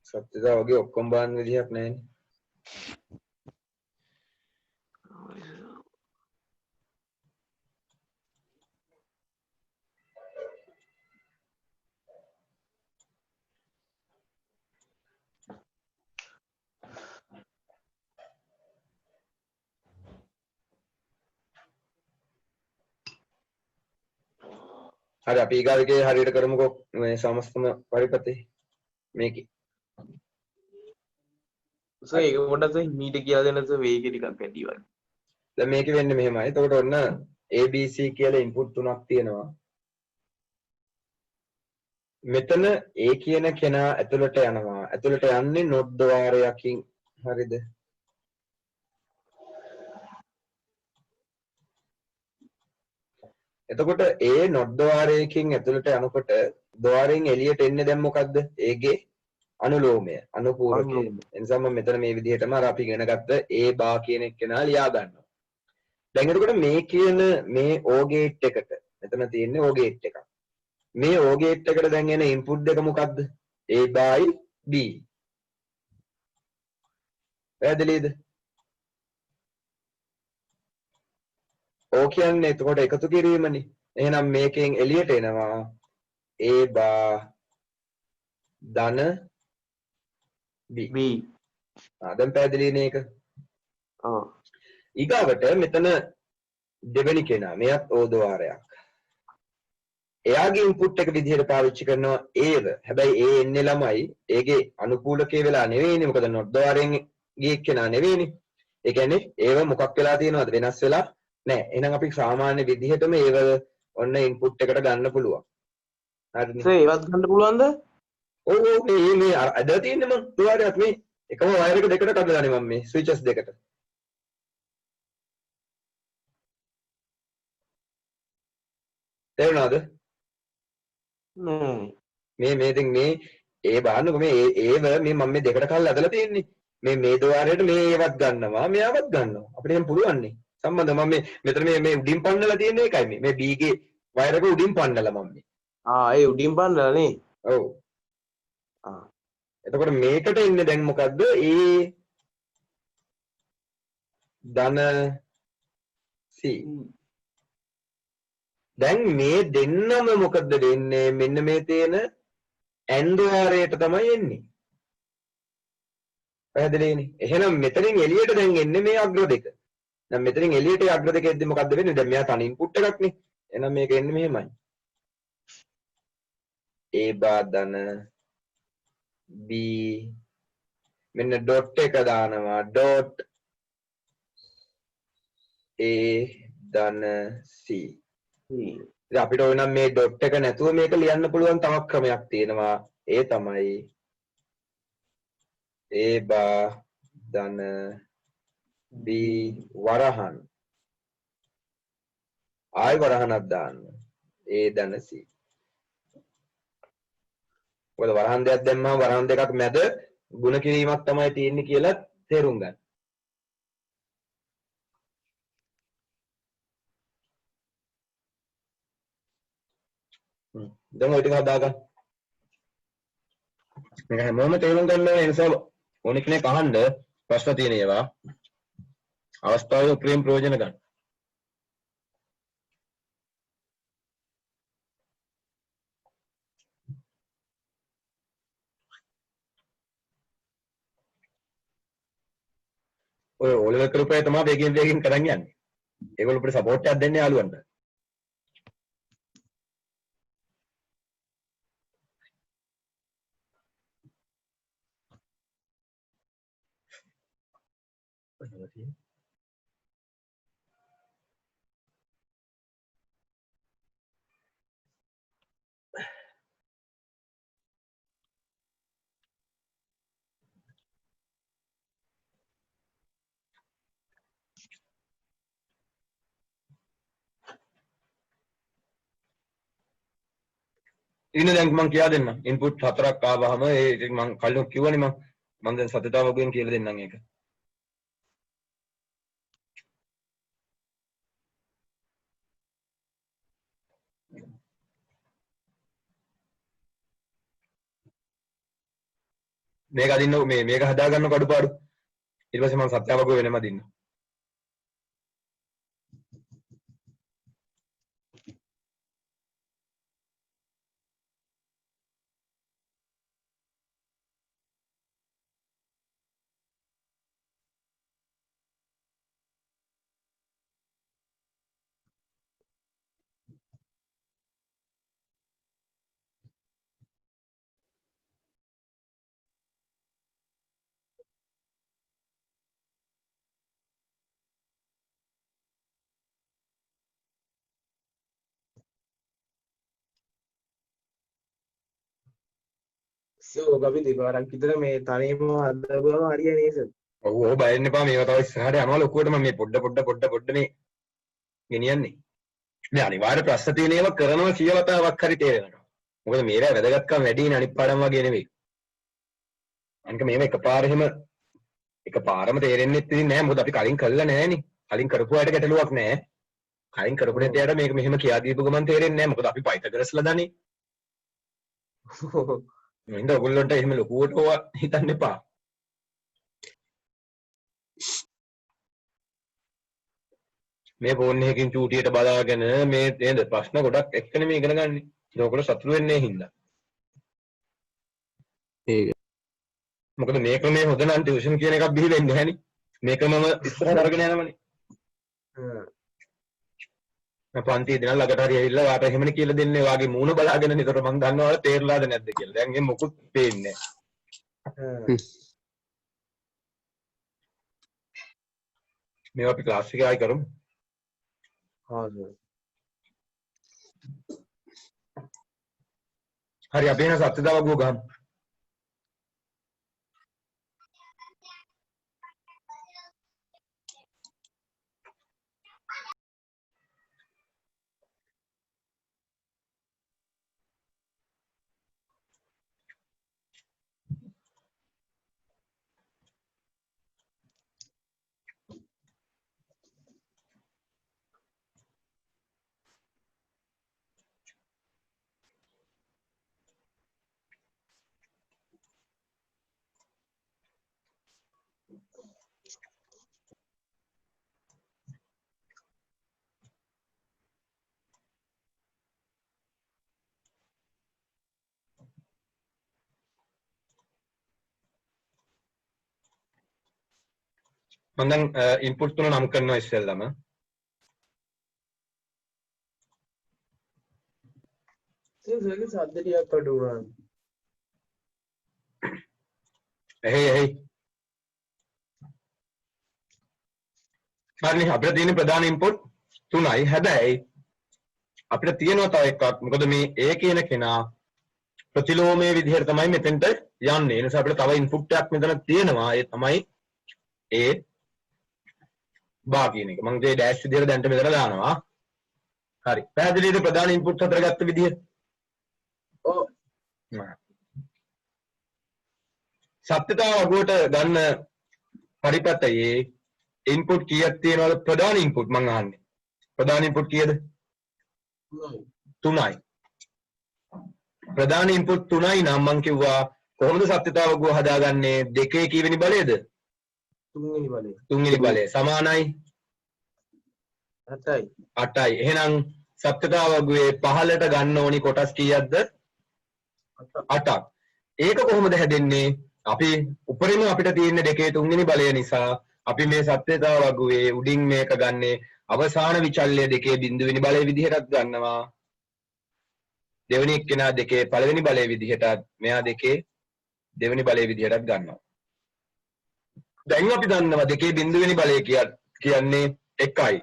Speaker 1: සත්‍යතාවගේ ඔක්කොම බාන්න විදිහක් නැහැනේ. හරි අපි ඊගාවකේ හරියට කරමුකෝ මේ සමස්තම පරිපතේ මේකේ.
Speaker 2: සර් ඒක පොඩ්ඩක් මීට කියලා දෙන්න සර් වේගය ටිකක් වැඩි වගේ.
Speaker 1: දැන් මේකේ වෙන්නේ මෙහෙමයි. එතකොට ඔන්න ABC කියලා ඉන්පුට් තුනක් තියෙනවා. මෙතන A කියන කෙනා ඇතුළට යනවා. ඇතුළට යන්නේ නොට් ද්වාරයකින්. හරිද? එතකොට A නොට් ද්වාරයකින් ඇතුළට යනකොට ද්වාරයෙන් එළියට එන්නේ දැන් මොකද්ද? ඒගේ අනුලෝමය, අනුපූරකය. එනිසා මම මෙතන මේ විදිහටම අර අපි ඉගෙන ගත්ත A බා කියන කෙනා ලියා ගන්නවා. දැන් එතකොට මේ කියන මේ O gate එකට මෙතන තියෙන්නේ O gate එකක්. මේ O gate එකට දැන් එන input දෙක මොකක්ද? A by B. පැහැදිලිද? O කියන්නේ එතකොට එකතු කිරීමනේ. එහෙනම් මේකෙන් එළියට එනවා A bar ධන B. දැන් පැහැදිලිනේ ඒක? ඊගාවට මෙතන දෙවෙනි කෙනා මෙයත් ඕදවාරයක්. එයාගේ ඉන්පුට් එක විදිහට පාවිච්චි කරනවා ඒව. හැබැයි ඒ එන්නේ ළමයි ඒගේ අනුකූලකේ වෙලා නෙවෙයිනේ. මොකද නොට් ද්වාරයෙන් ගිය කෙනා නෙවෙයිනේ. ඒ කියන්නේ ඒව මොකක් වෙලා තියෙනවද? වෙනස් වෙලා නැහැ. එහෙනම් අපි සාමාන්‍ය විදිහටම ඒව ඔන්න ඉන්පුට් එකට ගන්න පුළුවන්. හරිනේ.
Speaker 2: ඒවත් ගන්න පුළුවන්ද?
Speaker 1: ඔව් මේ අද තියෙන්නේ මම ද්වාරයක් මේ එකම වයර් එක දෙකට කඩලානේ මම මේ ස්විචස් දෙකට. තේරුණාද? මේ ඉතින් මේ ඒ බලන්නකො මේ ඒව මේ මම මේ දෙකට කල්ලා ඇදලා තියෙන්නේ. මේ ద్వාරයට මේ ඒවත් ගන්නවා මෙයාවත් ගන්නවා. අපිට එහෙම පුළුවන් නේ. සම්බන්ධ මම මෙතන මේ උඩින් පන්නලා තියෙන එකයි මේ B ගේ වයර් එක උඩින් පන්නලා මම මේ.
Speaker 2: ඒ උඩින් පන්නලා නේ.
Speaker 1: ඔව්. එතකොට මේකට ඉන්නේ දැන් මොකද්ද? ධන C. දැන් මේ දෙන්නම මොකද වෙන්නේ? මෙන්න මේ තියෙන N ద్వාරයට තමයි එන්නේ. පැහැදිලිනේ? එහෙනම් මෙතනින් එළියට දැන් එන්නේ මේ අග්‍ර දෙක. දැන් මෙතනින් එළියට අග්‍ර දෙක එද්දි මොකද්ද වෙන්නේ? දැන් මෙයා තනි ඉන්පුට් එකක් නේ. එහෙනම් මේක එන්නේ මෙහෙමයි. A bar ධන B මෙන්න ඩොට් එක දානවා ඩොට් A ධන C. ඉතින් අපිට ඕන නම් මේ ඩොට් එක නැතුව මේක ලියන්න පුළුවන් තවත් ක්‍රමයක් තියෙනවා. ඒ තමයි A bar ධන B වරහන් ආයි වරහනක් දාන්න A ධන C. මොකද වරහන් දෙකක් දැම්මම වරහන් දෙකක් මැද ಗುಣ කිරීමක් තමයි තියෙන්නේ කියලා තේරුම් ගන්න. දැන් ඔය ටික හදාගන්න. මේක හැමෝම තේරුම් ගන්න ඕනේ. ඒ නිසා ඕන කෙනෙක් අහන්න ප්‍රශ්න තියෙන ඒවා අවස්ථාවේ උපරිම ප්‍රයෝජන ගන්න. ඔය ඕලෙවල් කරපේ තමයි වේගෙන් කරන් යන්නේ. ඒගොල්ලෝ අපිට සපෝට් එකක් දෙන්නේ යාළුවන්ට. ඉන්න දැන් මම කියා දෙන්නම්. ඉන්පුට් හතරක් ආවහම ඒ මම කලින් කිව්වනේ මම දැන් සතතාවකෙන් කියලා දෙන්නම් ඒක. මේක අදින්න මේක හදා ගන්න කඩපාඩු. ඊට පස්සේ මම සත්‍යාවක වෙනම අදින්න.
Speaker 2: අපි දෙපාරක් විතර මේ තනියම හදපුවම හරියන්නේ නේද?
Speaker 1: ඔව් ඔව් බය වෙන්න එපා. මේවා තව ඉස්සරහට යනවා ලොකුවට මම මේ පොඩ මේ ගෙනියන්නේ. මේ අනිවාර්ය ප්‍රශ්න තියෙන ඒවා කරනවා කියලා තාවක් හරි තේරෙනවා. මොකද මේවා වැදගත්කම වැඩිනේ අනිත් පාඩම් වගේ නෙවෙයි. අනික මේවා එකපාරම තේරෙන්නේ නැහැ. මොකද අපි කලින් කළා නැහැනේ. කලින් කරපු අයට ගැටලුවක් නැහැ. කලින් කරපු දෙයට මේක මෙහෙම කියා දීපු ගමන් තේරෙන්නේ නැහැ. මොකද අපි පයිතගරස්ලා දන්නේ. නේද? ඔයගොල්ලන්ට එහෙම ලොකුවට ඕවා හිතන්න එපා. මේ ෆෝන් එකකින් චූටියට බලාගෙන මේ නේද ප්‍රශ්න ගොඩක් එක්කනේ මේ ඉගෙන ගන්න. ඒකවල සතුරු වෙන්නේ හින්දා.
Speaker 3: ඒක
Speaker 1: මොකද මේක මේ හොඳ නම් ටියුෂන් කියන එකක් බිහි වෙන්නේ නැහනේ. මේකමම ඉස්සරහට අරගෙන යනවනේ. පන්ති දෙනා ළඟට හරි ඇවිල්ලා වාට එහෙමනේ කියලා දෙන්නේ. වාගේ මූණ බලාගෙන නිතර මං දන්නවා වල තේරලාද නැද්ද කියලා. දැන් එහෙම මොකුත් පේන්නේ නැහැ. මේවා අපි ක්ලාස් එකේ ආයි කරමු. හරි අපි එන සත්‍යතාව ගෝ ගහමු. මම දැන් ඉන්පුට් තුන නම් කරනවා ඉස්සෙල්ලාම.
Speaker 2: ඒක සද්ද ටිකක් අඩු වුණා.
Speaker 1: එහේ හරිනේ අපිට තියෙන ප්‍රධාන ඉන්පුට් තුනයි. හැබැයි අපිට තියෙනවා තව එකක්. මොකද මේ A කියන කෙනා ප්‍රතිලෝමයේ විදිහට තමයි මෙතෙන්ට යන්නේ. ඒ නිසා අපිට තව ඉන්පුට් එකක් මෙතන තියෙනවා. ඒ තමයි A බා කියන එක. මම මේ ඩෑෂ් විදිහට දැන්ට මෙතන දානවා. හරි. පැහැදිලිද ප්‍රධාන ඉන්පුට් හතර ගත්ත විදිහ?
Speaker 2: ඔව්.
Speaker 1: සත්‍යතාව අගුවට ගන්න පරිපතයේ ඉන්පුට් කීයක් තියෙනවද? ප්‍රධාන ඉන්පුට් මම අහන්නේ. ප්‍රධාන ඉන්පුට් කීයද? 3යි. ප්‍රධාන ඉන්පුට් 3යි නම් මම කිව්වා කොහොමද සත්‍යතාව අගුව හදාගන්නේ? දෙකේ කීවෙනි බලයද?
Speaker 2: තුන්වෙනි බලය.
Speaker 1: තුන්වෙනි බලය සමානයි
Speaker 2: 8යි.
Speaker 1: 8යි. එහෙනම් සත්‍යතාව අගුවේ පහළට ගන්න ඕනි කොටස් කීයක්ද? 8ක්. ඒක කොහොමද හැදෙන්නේ? අපි උපරිම අපිට තියෙන දෙකේ තුන්වෙනි බලය නිසා අපි මේ සත්‍යතාව අගුවේ උඩින් මේක ගන්නේ අවසාන විචල්්‍ය දෙකේ බිඳුවෙනි බලය විදිහටත් ගන්නවා. දෙවෙනි එක්කෙනා දෙකේ පළවෙනි බලය විදිහටත් මෙයා දෙකේ දෙවෙනි බලය විදිහටත් ගන්නවා. දැන් අපි දන්නවා දෙකේ බිඳුවෙනි බලය කියන්නේ 1යි.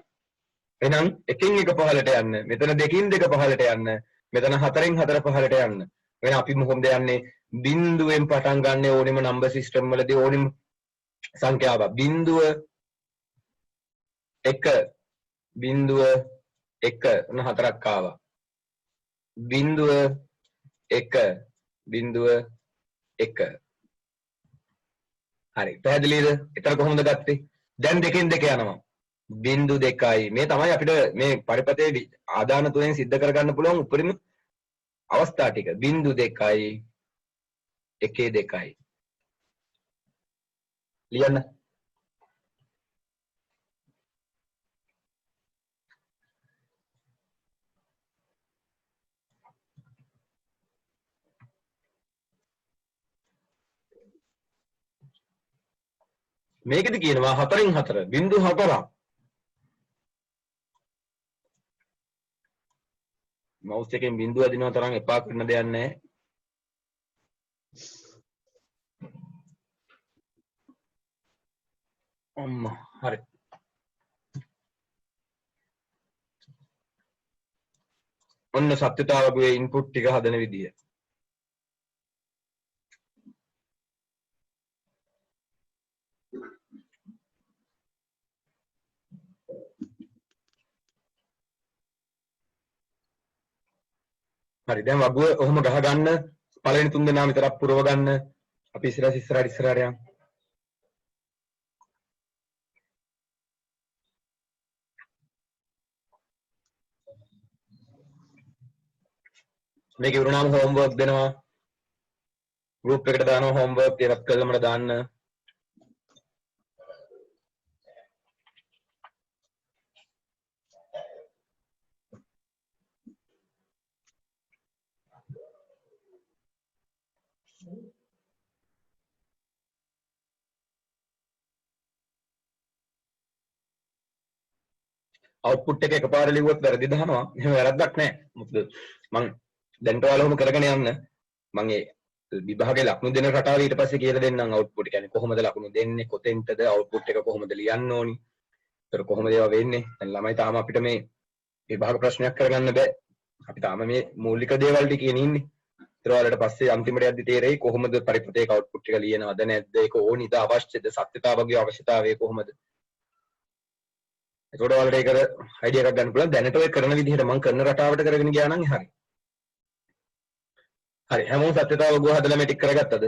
Speaker 1: එහෙනම් එකෙන් එක පහළට යන්න, මෙතන දෙකින් දෙක පහළට යන්න, මෙතන හතරෙන් හතර පහළට යන්න. එහෙනම් අපි මොකද යන්නේ? බිඳුවෙන් පටන් ගන්න ඕනෙම නම්බර් සිස්ටම් වලදී ඕනෙම සංඛ්‍යාවක්. බිඳුව 1 බිඳුව 1 උන හතරක් ආවා. බිඳුව 1 බිඳුව 1. හරි. පැහැදිලිද? එතන කොහොමද ගත්තේ? දැන් දෙකෙන් දෙක යනවා. බිඳු 2යි. මේ තමයි අපිට මේ පරිපතේ ආදාන තුනෙන් සිද්ධ කරගන්න පුළුවන් උපරිම අවස්ථා ටික. බිඳු 2යි 1 2යි. ලියන්න. මේකද කියනවා 4න් 4 බිඳු 4ක්. මවුස් එකෙන් බිඳුව අදිනවා තරම් එපා කරන දෙයක් නැහැ. අම්මා හරි. ඔන්න සත්‍යතාවගේ ඉන්පුට් ටික හදන විදිය. හරි දැන් වගුව ඔහොම ගහ ගන්න පළවෙනි තුන් දෙනා විතරක් පුරව ගන්න. අපි ඉස්සරහට යමු. මේක ඉවරනාම homework දෙනවා group එකට දානවා homework ඒවත් කළා මට දාන්න output එක එකපාර ලිව්වොත් වැරදි දහනවා එහෙම වැරද්දක් නැහැ මොකද මං දැන්ට ඔයාලවම කරගෙන යන්න මම ඒ විභාගේ ලකුණු දෙන රටාව ඊට පස්සේ කියලා දෙන්නම් output කියන්නේ කොහොමද ලකුණු දෙන්නේ කොතෙන්ටද output එක කොහොමද ලියන්න ඕනි ඒතර කොහොමද ඒවා වෙන්නේ දැන් ළමයි තාම අපිට මේ විභාග ප්‍රශ්නයක් කරගන්න බෑ අපි තාම මේ මූලික දේවල් ටික කියන ඉන්නේ ඒතර ඔයාලට පස්සේ අන්තිමට යද්දි තේරෙයි කොහොමද පරිපතේක output එක ලියනවද නැද්ද ඒක ඕනිද අවශ්‍යද සත්‍යතාවගේ අවශ්‍යතාවය කොහොමද එතකොට ඔයාලට ඒකට අයිඩියා එකක් ගන්න පුළුවන් දැනට ඔය කරන විදිහට මම කරන රටාවට කරගෙන ගියා නම් හරි. හරි හැමෝම සත්‍යතාව ගුව හදලා මේ ටික කරගත්තද?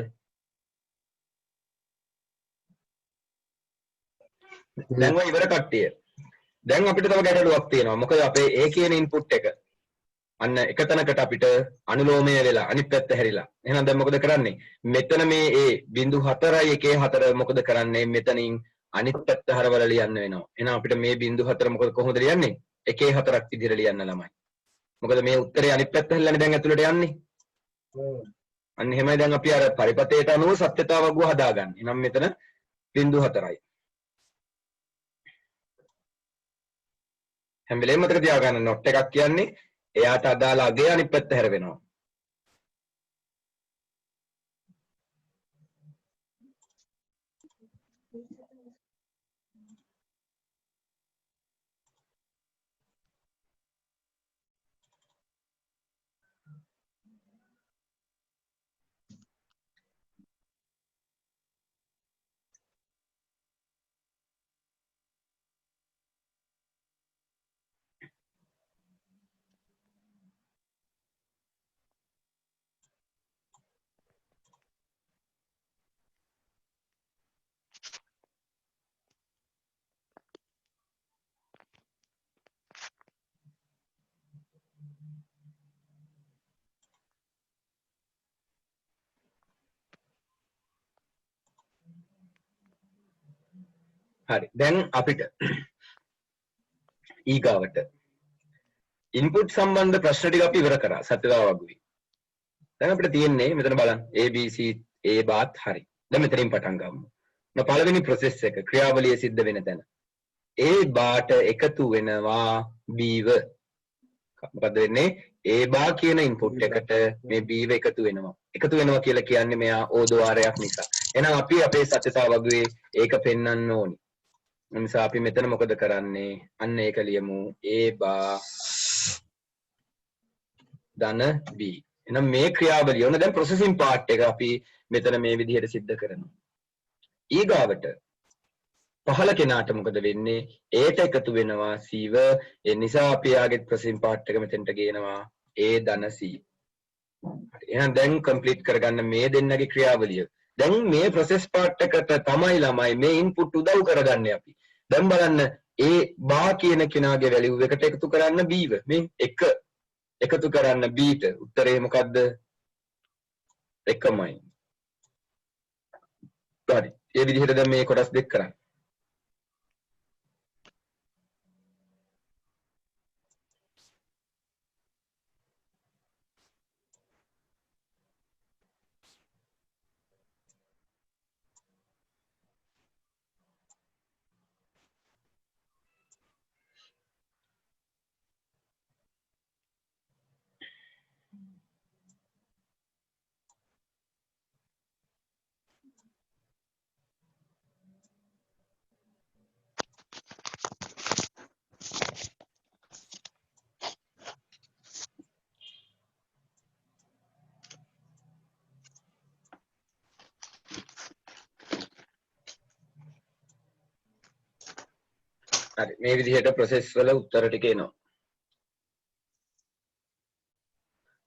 Speaker 1: දැන් ඔය ඉවර කට්ටිය. දැන් අපිට තව ගැටලුවක් තියෙනවා. මොකද අපේ A කියන ඉන්පුට් එක අන්න එක තැනකට අපිට අනුලෝමය වෙලා අනිත් පැත්ත හැරිලා. එහෙනම් දැන් මොකද කරන්නේ? මෙතන මේ A 0.4 මොකද කරන්නේ? මෙතනින් අනිත් පැත්ත හරවලා ලියන්න වෙනවා. එහෙනම් අපිට මේ 0.4 මොකද කොහොමද ලියන්නේ? 1.4ක් විදිහට ලියන්න ළමයි. මොකද මේ උත්තරේ අනිත් පැත්ත හැරිලානේ දැන් ඇතුළට යන්නේ. අන්න එහෙමයි දැන් අපි අර පරිපතේට අනුව සත්‍යතාව වගුව හදාගන්නේ. එහෙනම් මෙතන 0.4යි. හැම වෙලේම මතක තියාගන්න නොට් එකක් කියන්නේ එයාට අදාළ අගය අනිත් පැත්ත හැරවෙනවා. හරි දැන් අපිට ඊගාවට ඉන්පුට් සම්බන්ධ ප්‍රශ්න ටික අපි ඉවර කරා සත්‍යතාව වගුවේ. දැන් අපිට තියෙන්නේ මෙතන බලන්න ABC A බාත් හරි. දැන් මෙතනින් පටන් ගමු. පළවෙනි ප්‍රොසෙස් එක ක්‍රියාවලිය සිද්ධ වෙන තැන. A බාට එකතු වෙනවා B ව. මොකද වෙන්නේ? A බා කියන ඉන්පුට් එකට මේ B ව එකතු වෙනවා. එකතු වෙනවා කියලා කියන්නේ මෙයා ඕද්වාරයක් නිසා. එහෙනම් අපි අපේ සත්‍යතාව වගුවේ ඒක පෙන්වන්න ඕනි. නිසා අපි මෙතන මොකද කරන්නේ? අන්න ඒක ලියමු A බා ධන B. එහෙනම් මේ ක්‍රියාවලිය ඕන දැන් ප්‍රොසෙසින් පාර්ට් එක අපි මෙතන මේ විදිහට සිද්ධ කරනවා. ඊගාවට පහළ කෙනාට මොකද වෙන්නේ? Aට එකතු වෙනවා C ව. ඒ නිසා අපි යාගේ ප්‍රොසෙසින් පාර්ට් එක මෙතෙන්ට ගේනවා A ධන C. හරි. එහෙනම් දැන් කම්ප්ලීට් කරගන්න මේ දෙන්නගේ ක්‍රියාවලිය. දැන් මේ ප්‍රොසෙස් පාර්ට් එකට තමයි ළමයි මේ ඉන්පුට් උදව් කරගන්නේ අපි. දැන් බලන්න A බා කියන කෙනාගේ වැලියු එකට එකතු කරන්න B ව. මේ 1 එකතු කරන්න B ට උත්තරේ මොකද්ද? 1මයි. හරි. ඒ විදිහට දැන් මේ කොටස් දෙක කරන්න. හරි මේ විදිහට ප්‍රොසෙස් වල උත්තර ටික එනවා.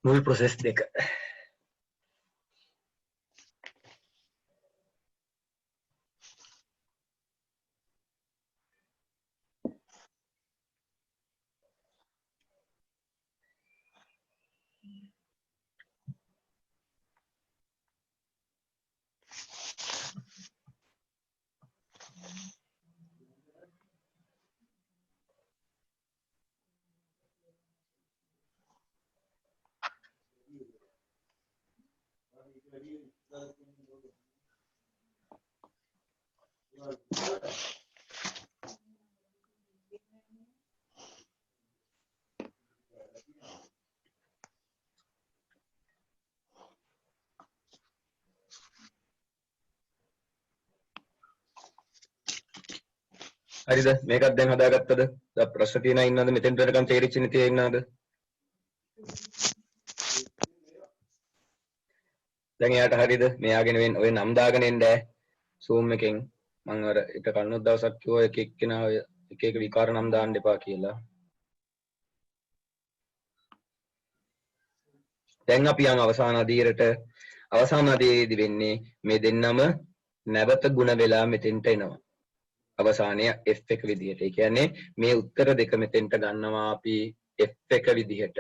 Speaker 1: මුල් ප්‍රොසෙස් දෙක. හරිද මේකත් දැන් හදාගත්තද දැන් ප්‍රශ්න තියෙනා ඉන්නවද මෙතෙන්ට වෙනකන් තේරිච්ච නිතිය ඉන්නවද දැන් එයාට හරිද මෙයාගෙන වෙන ඔය නම් දාගෙන එන්න Zoom එකෙන් මම අර එක කන්නොත් දවසක් කිව්වා එක එක්කෙනා ඔය එක එක විකාර නම් දාන්න එපා කියලා දැන් අපි යන අවසාන අදියරට අවසාන අදියේදී වෙන්නේ මේ දෙන්නම නැවත ಗುಣ වෙලා මෙතෙන්ට එනවා අවසානය F එක විදිහට. ඒ කියන්නේ මේ උත්තර දෙක මෙතෙන්ට ගන්නවා අපි F එක විදිහට.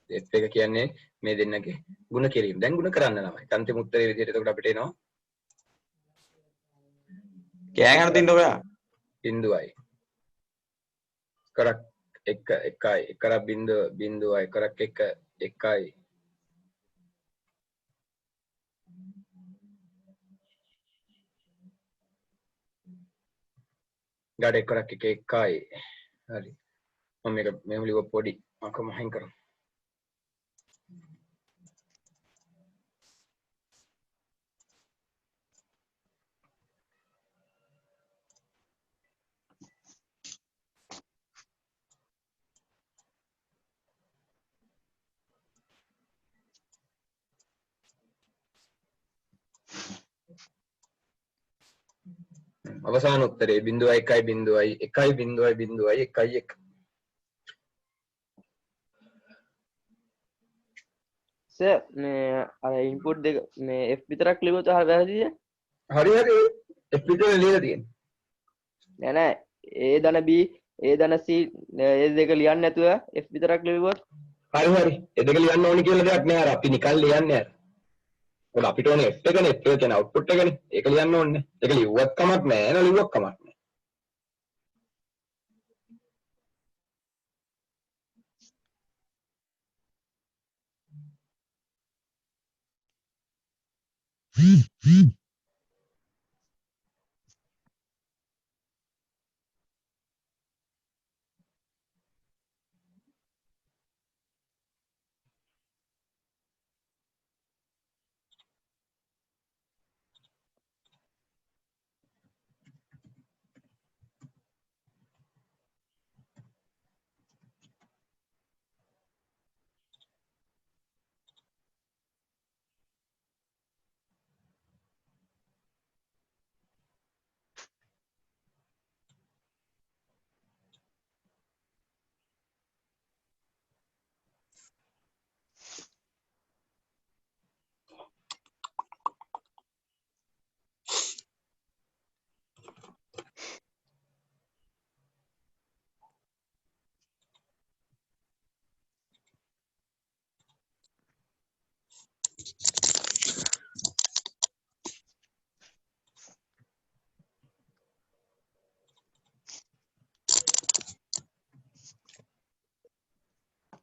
Speaker 1: F එක කියන්නේ මේ දෙන්නගේ ಗುಣ කිරීම. දැන් ಗುಣ කරන්න ළමයි. අන්තිම උත්තරේ විදිහට එතකොට අපිට එනවා
Speaker 8: කෑ ගන්න තින්න ඔයා.
Speaker 1: බිඳුවයි. කරක් 1 1යි. කරක් බිඳුවයි. කරක් 1 1යි. ගඩ කරක් 1 1යි. හරි. මම මේක මෙහෙම ලියුව පොඩි අකම හයින් කරමු. අවසාන උත්තරේ 0.1.1.1.1
Speaker 5: සර් මේ අර ඉන්පුට් දෙක මේ F විතරක් ලියුවොත් වැරදිද?
Speaker 1: හරි හරි F විතර ලියලා තියෙන්නේ
Speaker 5: නෑ A ධන B A ධන C ඒ දෙක ලියන්න නැතුව F විතරක් ලියුවොත්
Speaker 1: හරි ඒ දෙක ලියන්න ඕනි කියලා දෙයක් නෑ අර අපි නිකන් ලියන්නේ අර මොකද අපිට ඕනේ F එකනේ F එක කියන්නේ අවුට්පුට් එකනේ ඒක ලියන්න ඕනේ ඒක ලිව්වත් කමක් නෑ ලිව්වක් කමක් නෑ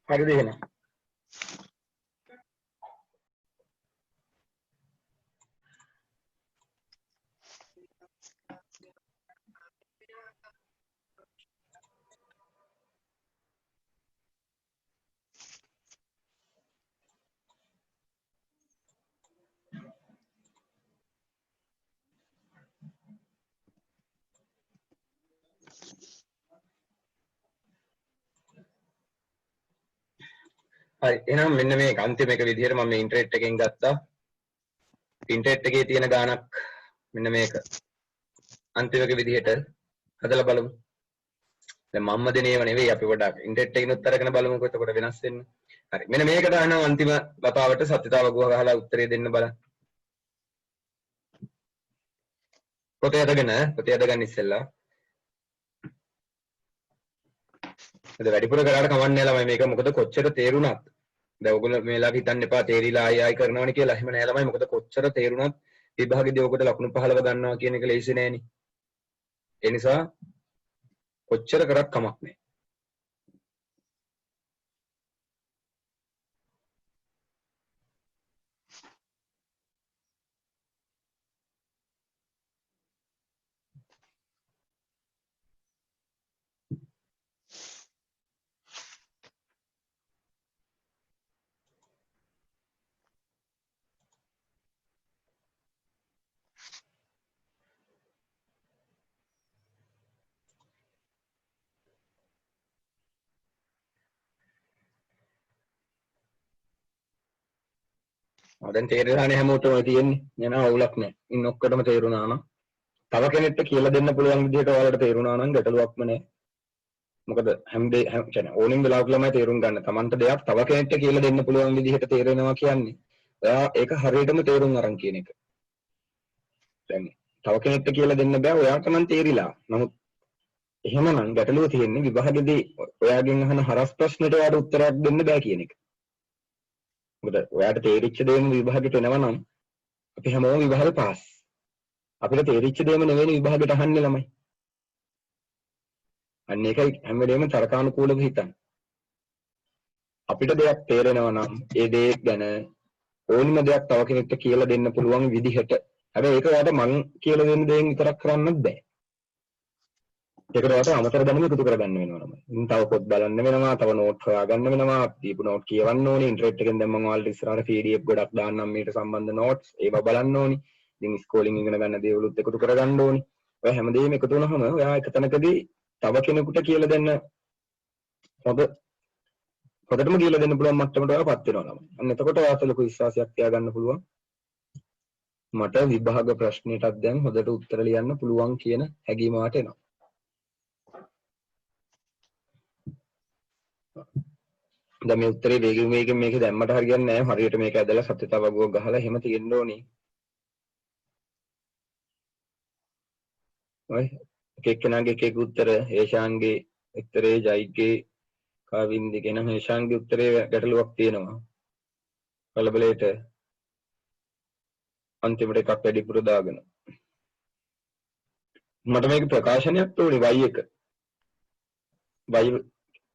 Speaker 1: හරිද එහෙනම් හරි එහෙනම් මෙන්න මේ අන්තිම එක විදිහට මම මේ ඉන්ටර්නෙට් එකෙන් ගත්තා ඉන්ටර්නෙට් එකේ තියෙන ගාණක් මෙන්න මේක අන්තිම එක විදිහට හදලා බලමු දැන් මම්ම දෙන ඒවා නෙවෙයි අපි පොඩක් ඉන්ටර්නෙට් එකකිනුත් අරගෙන බලමුකෝ එතකොට වෙනස් වෙන්නේ හරි මෙන්න මේක දානවා අන්තිම වතාවට සත්‍යතාව ගුහ ගහලා උත්තරේ දෙන්න බලන්න පොතේ අදගන්න ඉස්සෙල්ලා අද වැඩිපුර කරාට කවන්නේ ළමයි මේක මොකද කොච්චර තේරුණත් දැන් ඔයගොල්ලෝ මේලාට හිතන්න එපා තේරිලා ආයි කරනවනේ කියලා එහෙම නෑ ළමයි මොකද කොච්චර තේරුණත් විභාගෙදී ඔකට ලකුණු 15 ගන්නවා කියන එක ලේසි නෑනේ ඒ නිසා කොච්චර කරත් කමක් නෑ දැන් තේරෙලානේ හැමෝටම තියෙන්නේ. යන අවුලක් නැහැ. ඉන්න ඔක්කොටම තේරුණා නම් තව කෙනෙක්ට කියලා දෙන්න පුළුවන් විදිහට ඔයාලට තේරුණා නම් ගැටලුවක්ම නැහැ. මොකද කියන්නේ ඕනින් වෙලාවක ළමයි තේරුම් ගන්න. Tamanට දෙයක් තව කෙනෙක්ට කියලා දෙන්න පුළුවන් විදිහට තේරෙනවා කියන්නේ ඔයා ඒක හරියටම තේරුම් අරන් කියන එක. දැන් තව කෙනෙක්ට කියලා දෙන්න බෑ ඔයාට නම් තේරිලා. නමුත් එහෙමනම් ගැටලුව තියෙන්නේ විභාගෙදී ඔයාගෙන් අහන හරස් ප්‍රශ්නෙට ඔයාට උත්තරයක් දෙන්න බෑ කියන එක. මොකද ඔයාට තේරිච්ච දේම විභාගෙට එනවා නම් අපි හැමෝම විභාගෙ පාස්. අපිට තේරිච්ච දේම නෙවෙයි විභාගෙට අහන්නේ ළමයි. අන්න ඒකයි හැම වෙලේම තර්කානුකූලව හිතන්න. අපිට දෙයක් තේරෙනවා නම් ඒ දේ ගැන ඕනිම දෙයක් තව කෙනෙක්ට කියලා දෙන්න පුළුවන් විදිහට. හැබැයි ඒක ඔයාට මං කියලා දෙන්න දෙයින් විතරක් කරන්නත් බෑ. ඒකට ඔයාට අමතර දැනුම එකතු කරගන්න වෙනවා ළමයි. ඉතින් තව පොත් බලන්න වෙනවා, තව නෝට් හොයාගන්න වෙනවා, දීපු නෝට් කියවන්න ඕනේ. ඉන්ටර්නෙට් එකෙන් දැන් මම ඔයාලට ඉස්සරහට PDF ගොඩක් දාන්නම් මේකට සම්බන්ධ නෝට්ස්. ඒවා බලන්න ඕනේ. ඉතින් ස්කෝලින් ඉගෙන ගන්න දේවලුත් එකතු කරගන්න ඕනේ. ඔය හැමදේම එකතු වුණාම ඔයා එක තැනකදී තව කෙනෙකුට කියලා දෙන්න හොඳටම කියලා දෙන්න පුළුවන් මට්ටමට ඔයාපත් වෙනවා ළමයි. අන්න එතකොට ඔයාට ලොකු විශ්වාසයක් තියාගන්න පුළුවන්. මට විභාග ප්‍රශ්නෙටත් දැන් හොඳට උත්තර ලියන්න පුළුවන් කියන හැඟීම වාට එනවා. දැන් මේ උත්තරේ වේගෙන් මේක දැම්මට හරියන්නේ නැහැ. හරියට මේක ඇදලා සත්‍යතාව වගුවක් ගහලා එහෙම තියෙන්න ඕනේ. ඔය එක එක්කෙනාගේ එක එක උත්තර හේෂාන්ගේ උත්තරේ ජයිගේ කාවින්දිගේ නම් හේෂාන්ගේ උත්තරේ ගැටලුවක් තියෙනවා. කලබලයට අන්තිමට එකක් වැඩිපුර දාගෙන මට මේක ප්‍රකාශනයක් ඕනේ y එක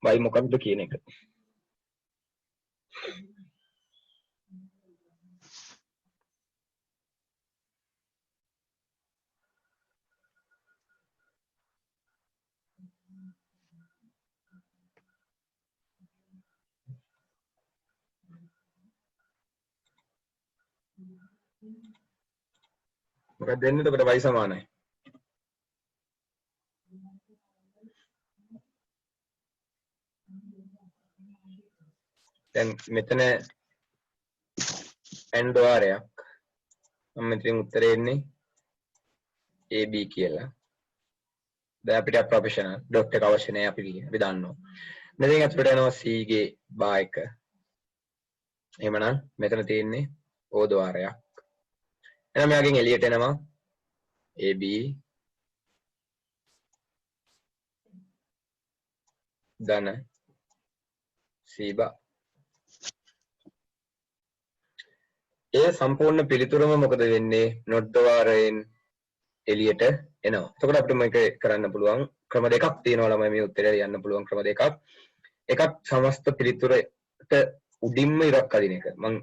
Speaker 1: y මොකක්ද කියන එක. මොකක්ද දෙන්නේ එතකොට y සමානයි. දැන් මෙතන n ද්වාරයක් මම මෙතනින් උත්තරේ එන්නේ AB කියලා. දැන් අපිට ප්‍රොෆෙෂනල් ඩොට් එක අවශ්‍ය නැහැ අපි දන්නවා. මෙතෙන් අපිට යනවා C ගේ බා එක. එහෙමනම් මෙතන තියෙන්නේ O ද්වාරයක්. එහෙනම් මෙයාගෙන් එළියට එනවා AB ධන C බා. ඒ සම්පූර්ණ පිළිතුරම මොකද වෙන්නේ? නොට් ද්වාරයෙන් එළියට එනවා. එතකොට අපිට මේක කරන්න පුළුවන් ක්‍රම දෙකක් තියෙනවා ළමයි මේ උත්තරය ලියන්න පුළුවන් ක්‍රම දෙකක්. එකක් සමස්ත පිළිතුරට උඩින්ම ඉරක් අදින එක. මම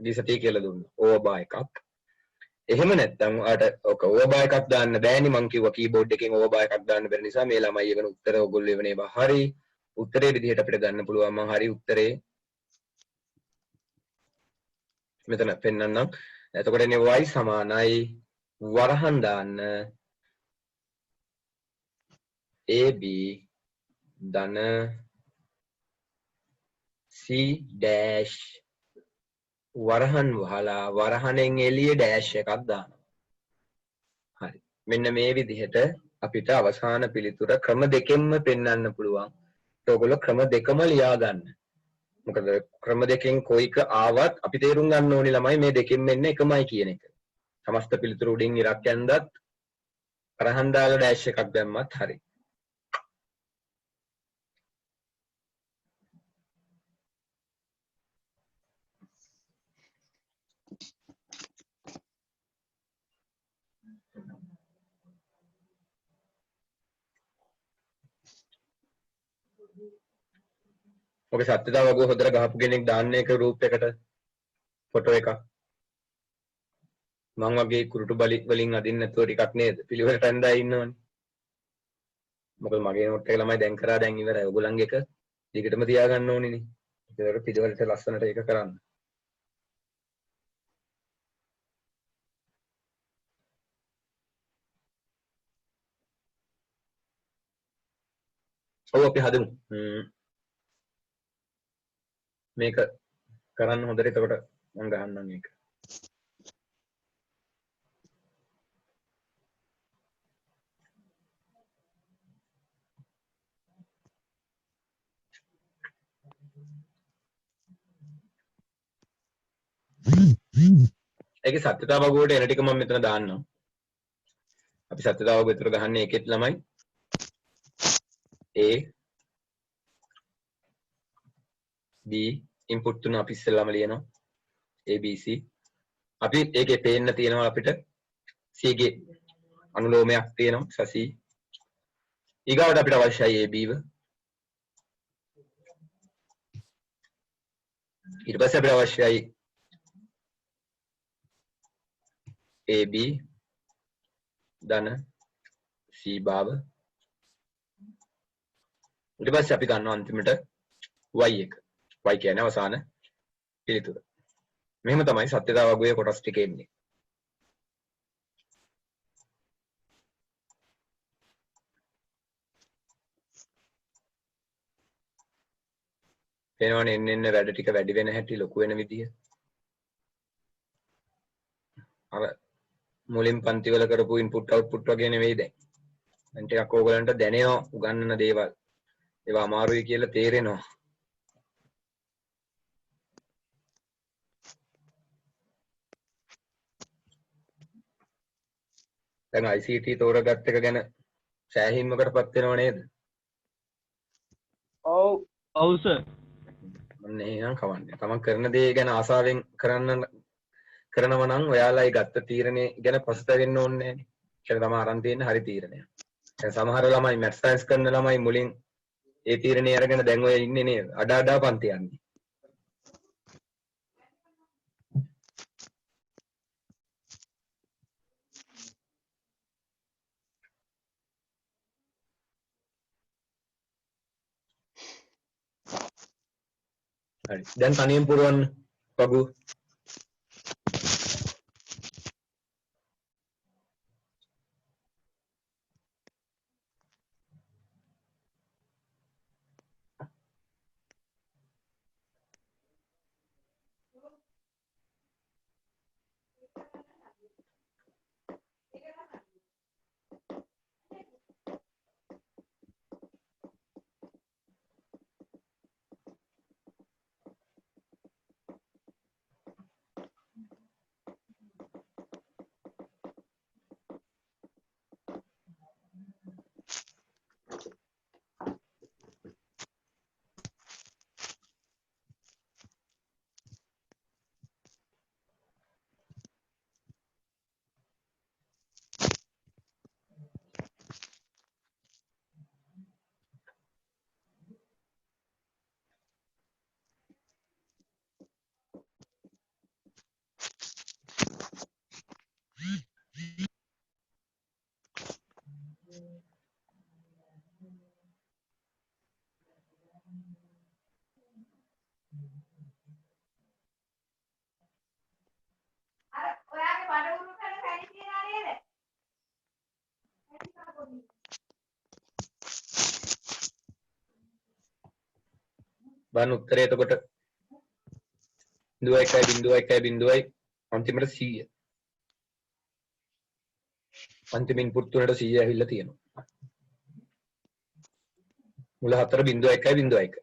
Speaker 1: ගිසතිය කියලා දුන්නා. ඕවබා එකක්. එහෙම නැත්නම් ඔයාට ඔක ඕවබා එකක් දාන්න බෑනේ මං කිව්වා කීබෝඩ් එකෙන් ඕවබා එකක් දාන්න බැරි නිසා මේ ළමයි එවන උත්තර ඔයගොල්ලෝ එවන ඒවා හරි. උත්තරේ විදිහට අපිට ගන්න පුළුවන් මං හරි උත්තරේ මෙතන පෙන්නන්නම්. එතකොට එන්නේ y සමානයි වරහන් දාන්න AB ධන C dash වරහන් වහලා වරහනෙන් එළිය ඩෑෂ් එකක් දානවා. හරි. මෙන්න මේ විදිහට අපිට අවසාන පිළිතුර ක්‍රම දෙකෙන්ම පෙන්වන්න පුළුවන්. ඒගොල්ලෝ ක්‍රම දෙකම ලියා ගන්න. මොකද ක්‍රම දෙකෙන් කොයික ආවත් අපි තේරුම් ගන්න ඕනි ළමයි මේ දෙකෙන් මෙන්න එකමයි කියන එක. සමස්ත පිළිතුර උඩින් ඉරක් යනදත් වරහන් දාලා ඩෑෂ් එකක් දැම්මත් හරි. ඔක සත්‍යතාව වගුව හොදට ගහපු කෙනෙක් දාන්න එක රූප් එකට ෆොටෝ එකක්. මං වගේ කුරුටු වලින් අදින්න නැතුව ටිකක් නේද පිළිවෙලට ඇඳලා ඉන්නවනේ. මොකද මගේ නෝට් එක ළමයි දැන් කරා දැන් ඉවරයි. ඔයගොල්ලන්ගේ එක දිගටම තියාගන්න ඕනේ නේ. ඒකට පිළිවෙලට ලස්සනට ඒක කරන්න. ඔව් අපි හදමු. මේක කරන්න හොඳට එතකොට මම ගහන්නම් මේක. ඒකේ සත්‍යතාව වගුවට එන ටික මම මෙතන දාන්නම්. අපි සත්‍යතාව වගුව විතර ගහන්නේ ඒකෙත් ළමයි A B input තුන අපි ඉස්සෙල්ලාම ලියනවා A B C. අපි ඒකේ පේන්න තියෙනවා අපිට C ගේ අනුලෝමයක් තියෙනවා සසි. ඊගාවට අපිට අවශ්‍යයි A B ව. ඊට පස්සේ අපිට අවශ්‍යයි AB ධන C භාව. ඊට පස්සේ අපි ගන්නවා අන්තිමට y එක. y කියන්නේ අවසාන පිළිතුර. මෙහෙම තමයි සත්‍යතාව වගුවේ කොටස් ටික එන්නේ. එනවනේ එන්න වැඩ ටික වැඩි වෙන හැටි ලොකු වෙන විදිය. අර මුලින් පන්ති වල කරපු ඉන්පුට් අවුට්පුට් වගේ නෙවෙයි දැන්. දැන් ටිකක් ඕගලන්ට දැනෙනවා උගන්නන දේවල්. ඒවා අමාරුයි කියලා තේරෙනවා. දැන් ICT තෝරගත් එක ගැන සෑහීමකටපත් වෙනව නේද?
Speaker 9: ඔව් සර්.
Speaker 1: මම එහෙනම් කවන්නේ. තමන් කරන දේ ගැන ආසාවෙන් කරනවා නම් ඔයාලා ඒ ගත්ත තීරණය ගැන පසුතැවෙන්න ඕනේ නැහැ. ඒක තමයි අරන් තියෙන හරි තීරණය. දැන් සමහර ළමයි මැත්ස් සයන්ස් කරන ළමයි මුලින් ඒ තීරණේ අරගෙන දැන් ඔය ඉන්නේ නේද? අඩ පන්ති යන්නේ. හරි. දැන් තනියෙන් පුරවන්න වගු. බලන්න උත්තරේ එතකොට 0.1.1.1 අන්තිමට 100. අන්තිම ඉන්පුට් තුනට 100 ඇවිල්ලා තියෙනවා. මුල 4.1.1.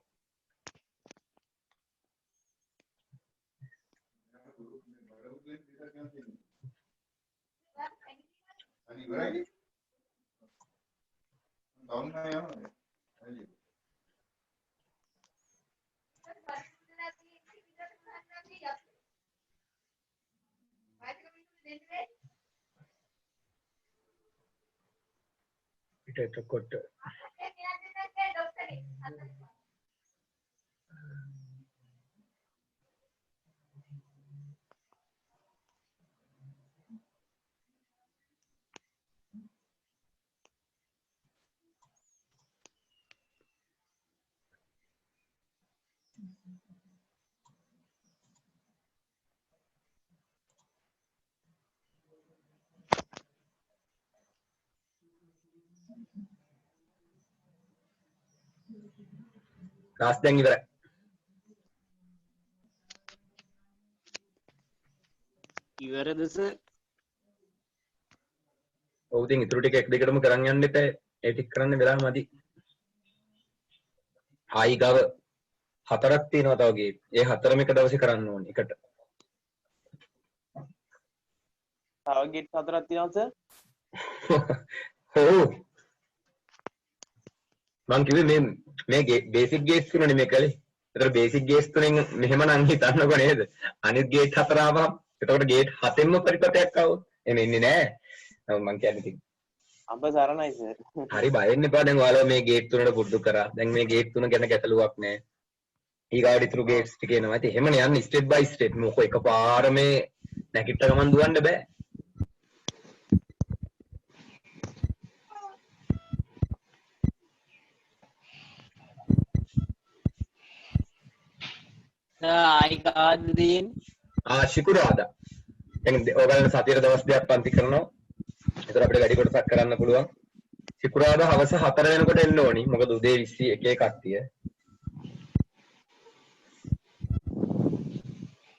Speaker 1: එතකොට ක්ලාස් දැන් ඉවරයි.
Speaker 5: ඉවරද සර්?
Speaker 1: ඔව් ඉතින් ඊටු ටික එක දිගටම කරන් යන්න එපා. ඒ ටික කරන්න වෙලාව මදි. ආයි ගව 4ක් තියෙනවා තව ගේ. ඒ 4ම එක දවසේ කරන්න ඕනේ එකට.
Speaker 9: තව ගේට් 4ක් තියෙනවා සර්.
Speaker 1: ඔව්. මං කිව්වේ මේ බේසික් ගේට්ස් තුනනේ මේ කලේ. ඒතර බේසික් ගේට්ස් තුනෙන් මෙහෙම නම් හිතන්නකො නේද? අනිත් ගේට් 4 ආවම එතකොට ගේට් 7ෙන්ම පරිපතයක් ආවොත් එමෙ ඉන්නේ නෑ. මං කියන්නේ ඉතින්
Speaker 9: අඹ සරණයි සර්.
Speaker 1: හරි බය වෙන්න එපා. දැන් ඔයාලා මේ ගේට් තුනට පුරුදු කරා. දැන් මේ ගේට් තුන ගැන ගැටලුවක් නෑ. ඊගාවට ඉතුරු ගේට්ස් ටික එනවා. ඉතින් එහෙමනේ යන්නේ ස්ටෙප් බයි ස්ටෙප්. මොකෝ එකපාර මේ නැකිට ගමන් දුවන්න බෑ.
Speaker 5: ආයි කාද දෙන්නේ?
Speaker 1: ශිකුරාදා. දැන් ඔයගොල්ලෝ සතියේ දවස් දෙකක් පන්ති කරනවා. ඒතර අපිට වැඩි කොටසක් කරන්න පුළුවන්. ශිකුරාදා හවස 4 වෙනකොට එන්න ඕනි. මොකද උදේ 21 කට්ටිය.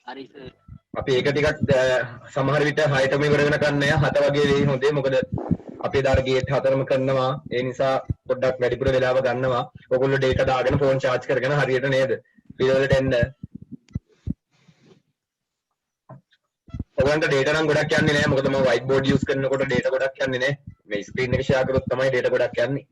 Speaker 5: හරි සර්.
Speaker 1: අපි ඒක ටිකක් සමහර විට 6ටම ඉවර වෙනකන් නෑ 7 වගේ වෙයි හොඳේ. මොකද අපේ දාර ගේට් 4ම කරනවා. ඒ නිසා පොඩ්ඩක් වැඩිපුර වෙලාව ගන්නවා. ඔයගොල්ලෝ ඩේටා දාගෙන ෆෝන් charge කරගෙන හරියට නේද? පිළිවෙලට එන්න. ඔයගොල්ලන්ට ඩේටා නම් ගොඩක් යන්නේ නෑ. මොකද මම white board use කරනකොට ඩේටා ගොඩක් යන්නේ නෑ. මේ ස්ක්‍රීන් එක ෂෙයා කරොත් තමයි ඩේටා ගොඩක් යන්නේ.